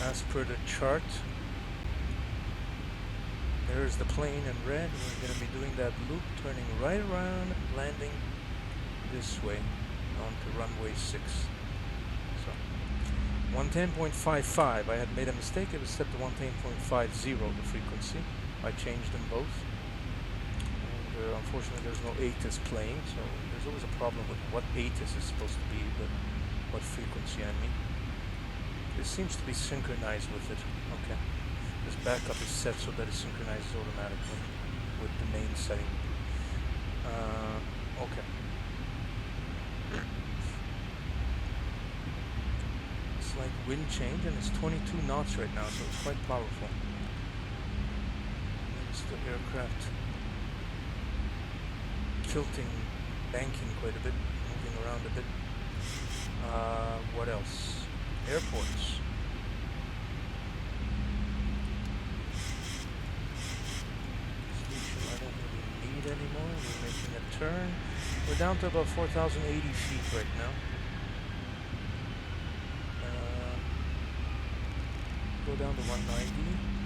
As per the chart, there's the plane in red. We're going to be doing that loop, turning right around, landing this way onto runway 6. So 110.55. I had made a mistake. It was set to 110.50, the frequency. I changed them both. Unfortunately, there's no ATIS playing, so there's always a problem with what ATIS is supposed to be, but what frequency I mean. This seems to be synchronized with it. Okay. This backup is set so that it synchronizes automatically with the main setting. Okay. It's like wind change, and it's 22 knots right now, so it's quite powerful. It's the aircraft tilting, banking quite a bit, moving around a bit. What else? Airports. Station I don't really need anymore. We're making a turn. We're down to about 4,080 feet right now. Go down to 190.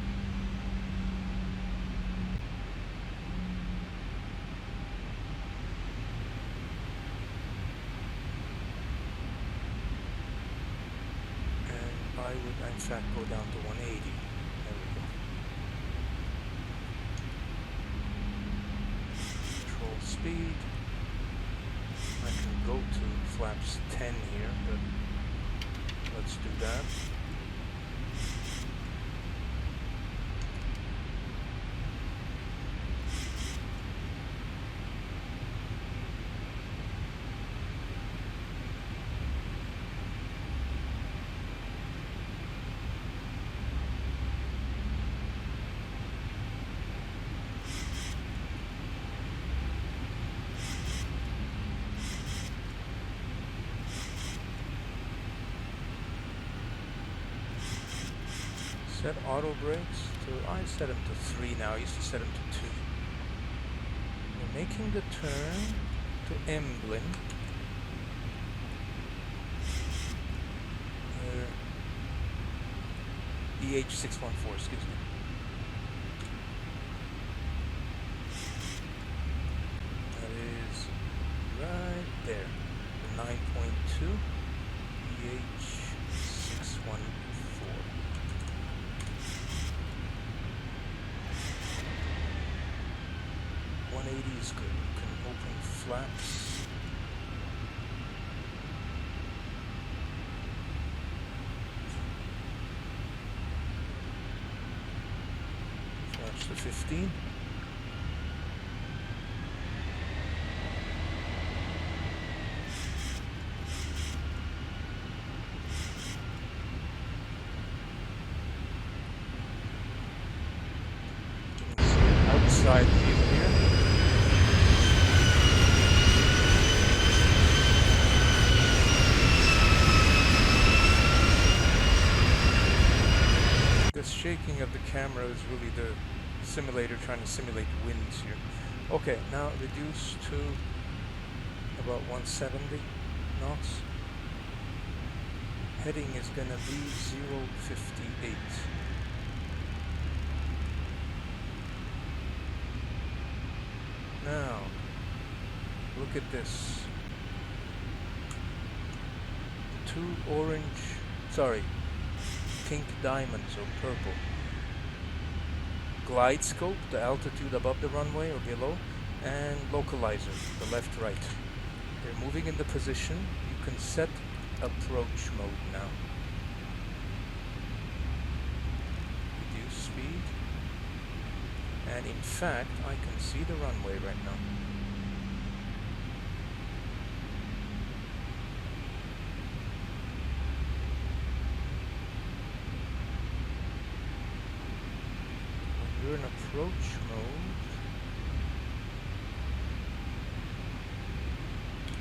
I would in fact go down to 180. There we go. Control speed. I can go to flaps 10 here, but let's do that. Set auto brakes to, I set them to 3 now, I used to set them to 2. We're making the turn to Emblem. EH614, excuse me. That is right there, the 9.2 EH614. 180 is good. You can open flaps. Flaps to 15. Outside view here. This shaking of the camera is really the simulator trying to simulate winds here. Okay, now reduce to about 170 knots. Heading is going to be 058. look at this. Two pink diamonds or purple. Glide scope, the altitude above the runway or below, and localizer, the left, right. They're moving in the position. You can set approach mode now. Reduce speed. And in fact, I can see the runway right now. When you're in approach mode,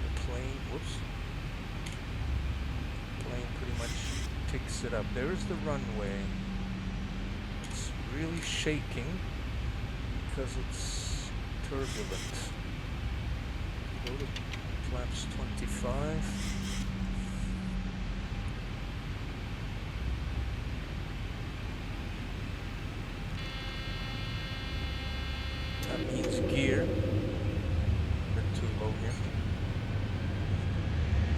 the plane pretty much picks it up. There's the runway. It's really shaking because it's turbulent. Go to flaps 25. That means gear. A bit too low here.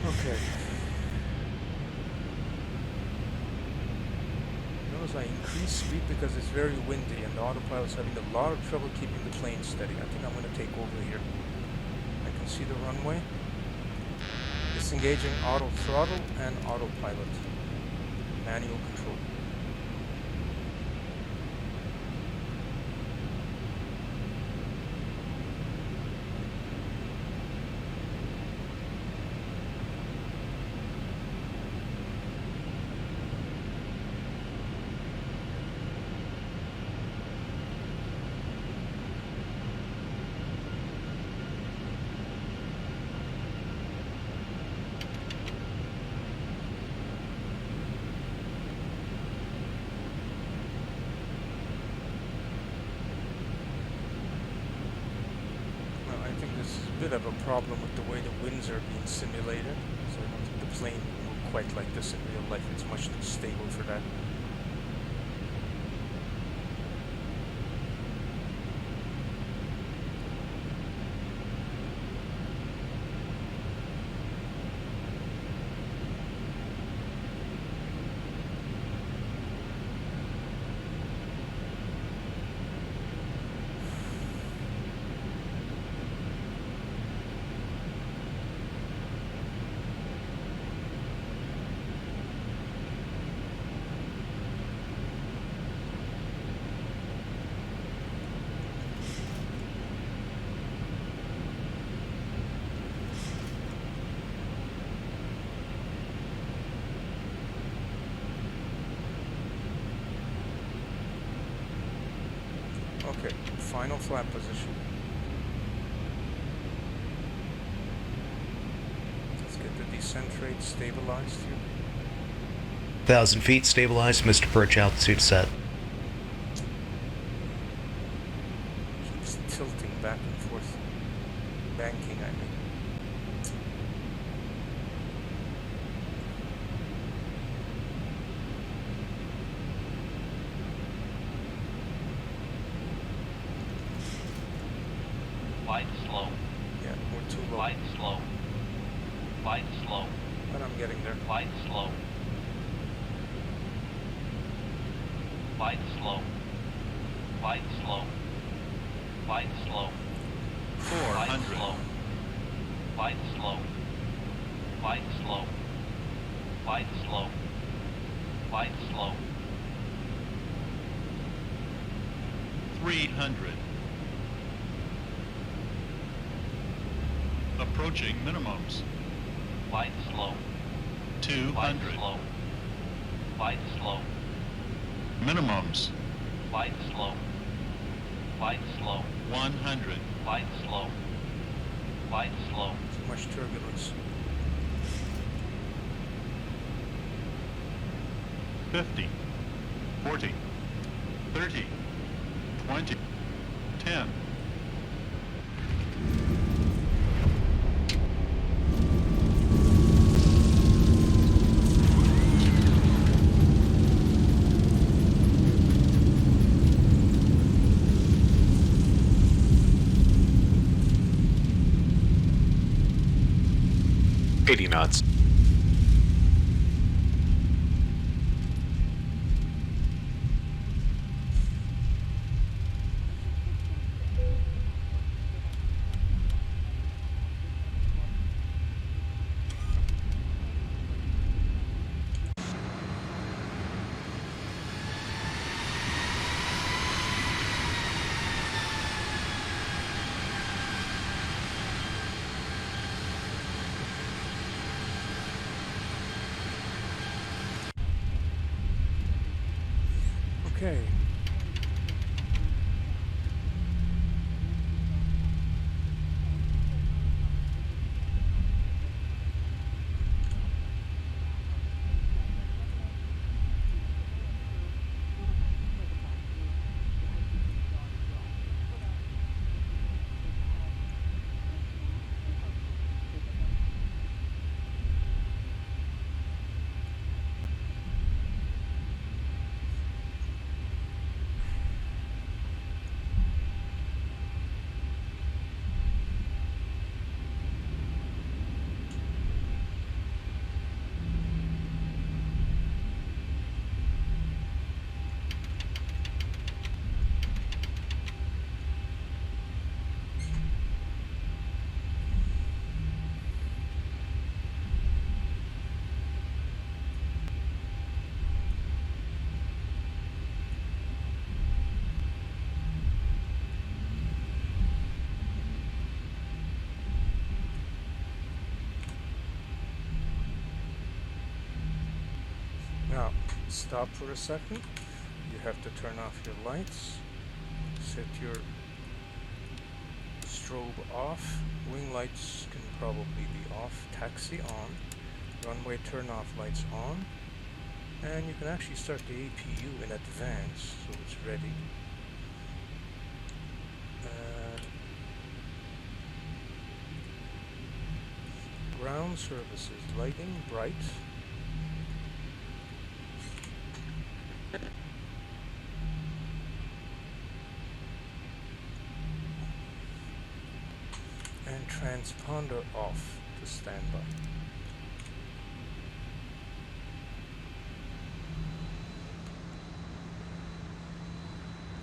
Okay. Notice I increase speed because it's very windy and the autopilot's having a lot of trouble keeping the plane steady. I think I'm going to take over here. I can see the runway. Disengaging auto throttle and autopilot. Manual control. Bit of a problem with the way the winds are being simulated, so I don't think the plane will move quite like this in real life. It's much too stable for that. Okay, final flap position. Let's get the descent rate stabilized here. 1,000 feet stabilized, Mr. Perch, altitude set. Keeps tilting back and forth. Banking, I mean. Light slow. Yeah, we're too low. Light slow. Light slow. But I'm getting there. Light slow. Light slow. Light slow. Light slow. 400. Light slow. Light slow. Light slow. Light slow. 300. Approaching minimums. Light slow. 200. Light slow. Light slow. Minimums. Light slow. Light slow. 100. Light slow. Light slow. Too much turbulence. 50. 40. 30. 20. 10. 80 knots. Okay. Now, stop for a second. You have to turn off your lights. Set your strobe off. Wing lights can probably be off. Taxi on. Runway turn off lights on. And you can actually start the APU in advance, so it's ready. Ground services, lighting bright. And transponder off to standby.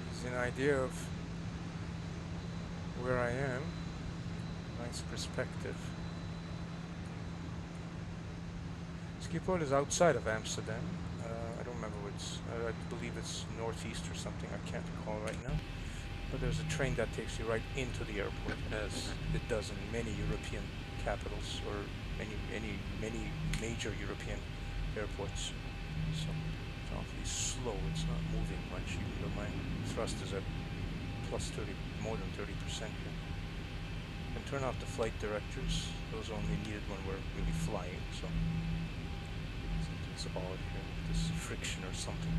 Gives you an idea of where I am. Nice perspective. Schiphol is outside of Amsterdam. I don't remember what it's. I believe it's northeast or something. I can't recall right now. But there's a train that takes you right into the airport, as it does in many European capitals or many major European airports. So it's awfully slow. It's not moving much, even though my thrust is at plus 30, more than 30% here. And turn off the flight directors. Those are only needed when we're really flying. So something's odd here with this friction or something.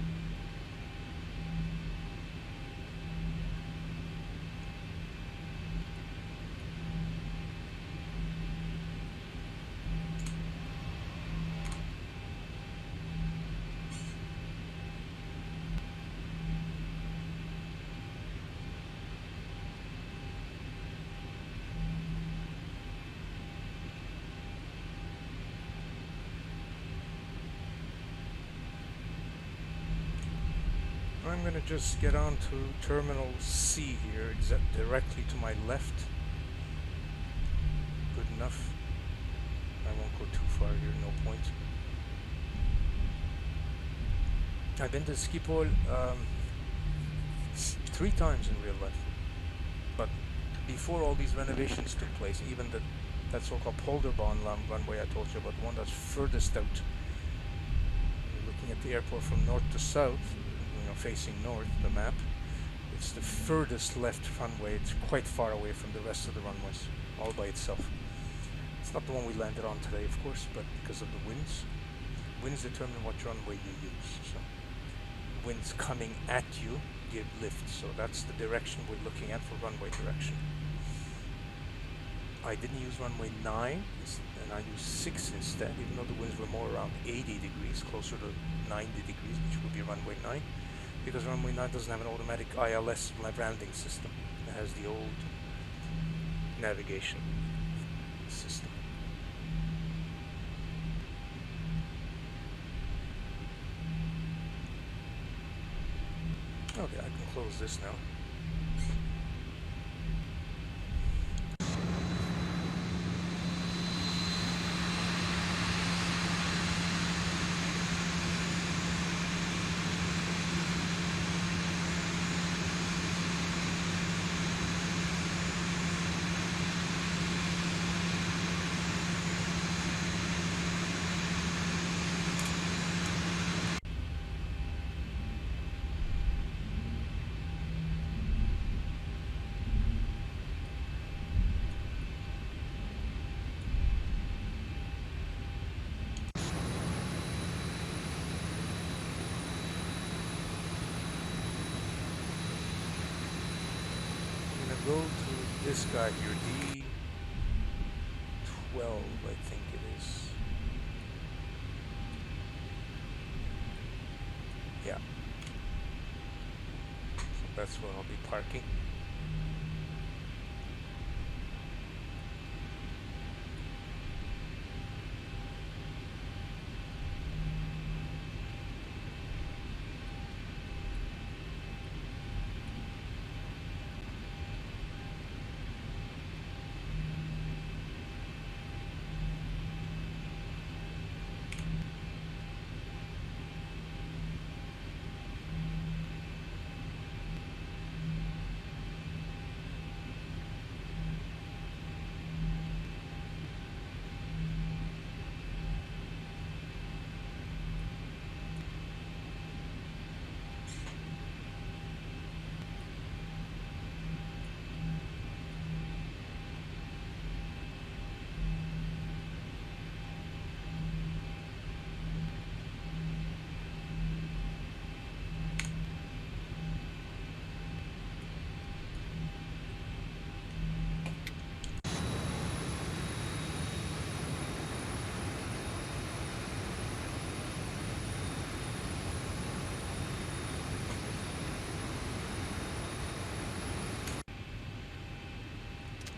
I'm going to just get on to Terminal C here, directly to my left. Good enough. I won't go too far here, no point. I've been to Schiphol 3 times in real life. But before all these renovations took place, even that so-called Polderbahn runway I told you about, the one that's furthest out. You're looking at the airport from north to south, facing north, the map. It's the furthest left runway. It's quite far away from the rest of the runways, all by itself. It's not the one we landed on today, of course, but because of the winds. Winds determine what runway you use. So winds coming at you give lift. So that's the direction we're looking at for runway direction. I didn't use runway 9, and I used 6 instead, even though the winds were more around 80 degrees, closer to 90 degrees, which would be runway 9. Because runway 9 doesn't have an automatic ILS branding system. It has the old navigation system. Okay, I can close this now. Go to this guy here, D12, I think it is. Yeah. So that's where I'll be parking.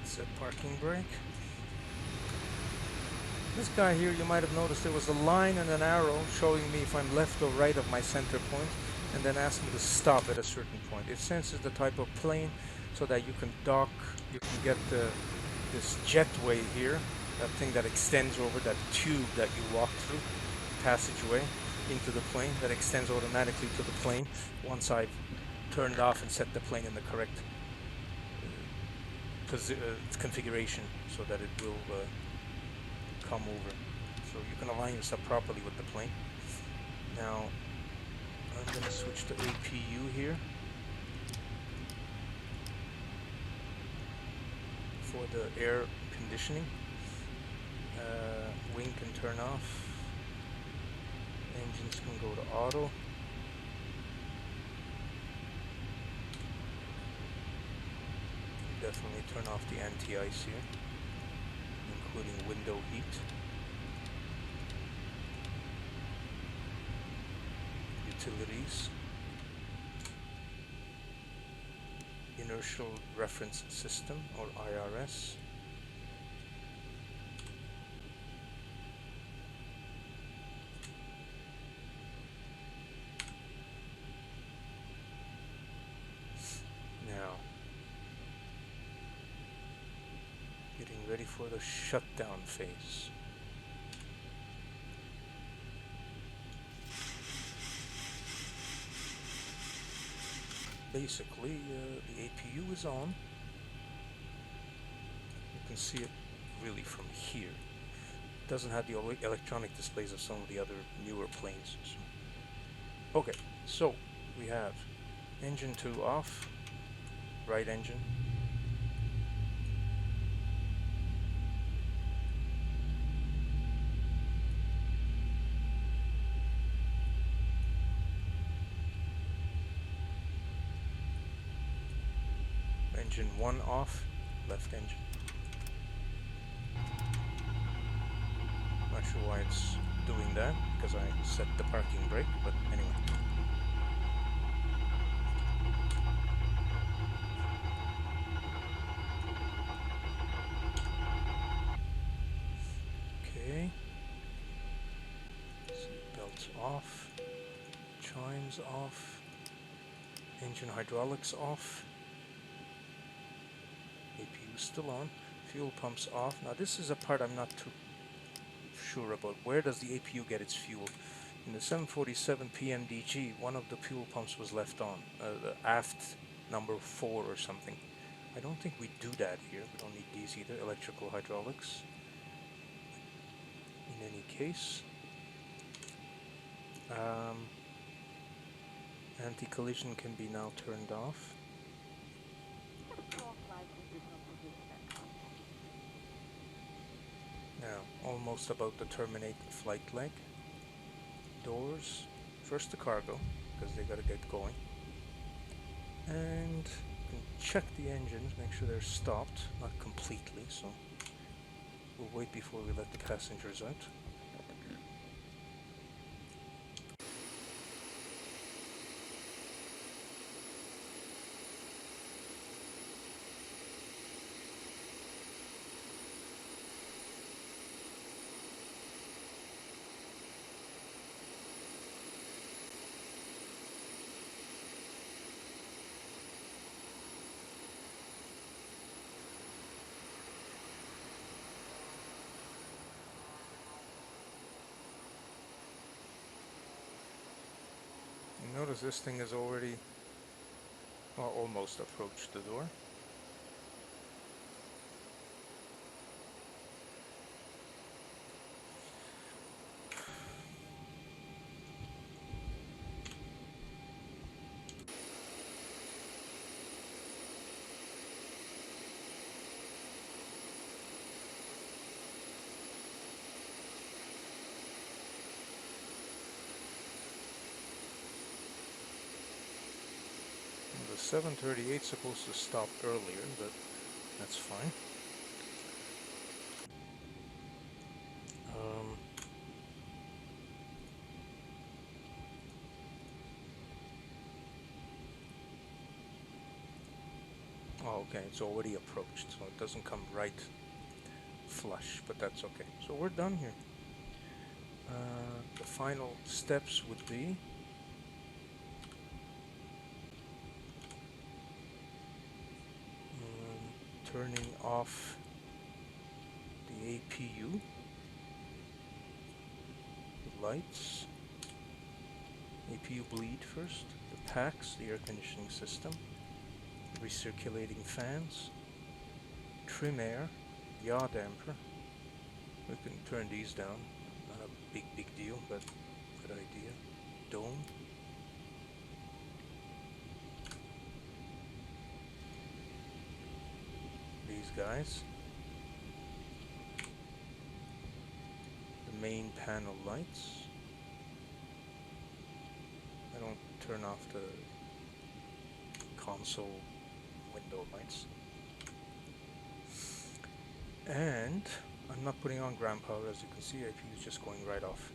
Set parking brake. This guy here, you might have noticed there was a line and an arrow showing me if I'm left or right of my center point, and then asked me to stop at a certain point. It senses the type of plane so that you can dock, you can get this jetway here, that thing that extends over, that tube that you walk through, passageway into the plane, that extends automatically to the plane once I've turned off and set the plane in the correct configuration so that it will come over. So you can align yourself properly with the plane. Now I'm going to switch to APU here for the air conditioning. Wing can turn off. Engines can go to auto. Definitely turn off the anti-ice here, including window heat. Utilities. Inertial Reference System, or IRS. Now, getting ready for the shutdown phase. Basically, the APU is on. You can see it really from here. It doesn't have the electronic displays of some of the other newer planes. Okay, so we have engine 2 off, right engine. Engine 1 off, left engine. Not sure why it's doing that, because I set the parking brake, but anyway. Okay. Seat belts off. Chimes off. Engine Engine hydraulics off. APU still on. Fuel pumps off. Now this is a part I'm not too sure about. Where does the APU get its fuel? In the 747 PMDG, one of the fuel pumps was left on. The aft number 4 or something. I don't think we do that here. We don't need these either. Electrical hydraulics. In any case. Anti-collision can be now turned off. Now, almost about to terminate the flight leg. Doors. First the cargo, because they gotta get going. And you can check the engines, make sure they're stopped, not completely, so we'll wait before we let the passengers out. Notice this thing has already, well, almost approached the door. The 738 is supposed to stop earlier, but that's fine. Oh, okay, it's already approached, so it doesn't come right flush, but that's okay. So we're done here. The final steps would be turning off the APU, the lights, APU bleed first, the packs, the air conditioning system, recirculating fans, trim air, yaw damper. We can turn these down, not a big deal, but good idea. Dome. These guys. The main panel lights. I don't turn off the console window lights. And I'm not putting on ground power, as you can see. APU is just going right off.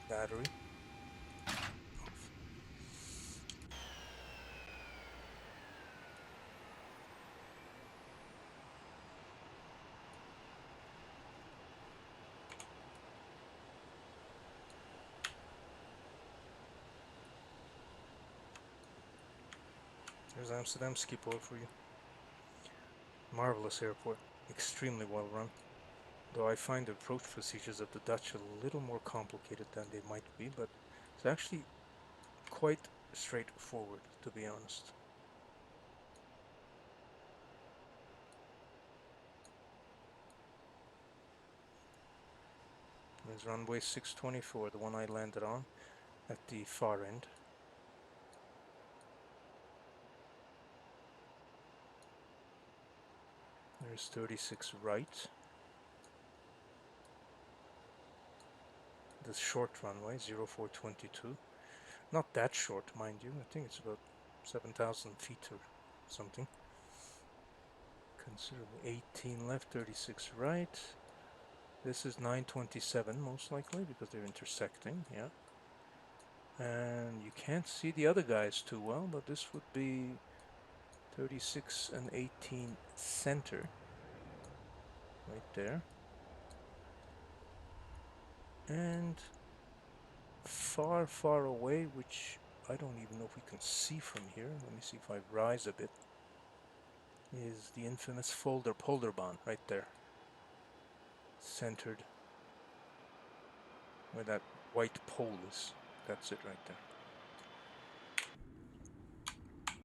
Battery. There's Amsterdam Schiphol for you. Marvelous airport, extremely well run. Though I find the approach procedures of the Dutch a little more complicated than they might be, but it's actually quite straightforward, to be honest. There's runway 624, the one I landed on at the far end. There's 36 right. The short runway, 0422. Not that short, mind you. I think it's about 7,000 feet or something. Considerably. 18 left, 36 right. This is 927 most likely because they're intersecting, yeah. And you can't see the other guys too well, but this would be 36 and 18 center. Right there. And far, far away, which I don't even know if we can see from here. Let me see if I rise a bit. Is the infamous polar bond right there. Centered where that white pole is. That's it right there.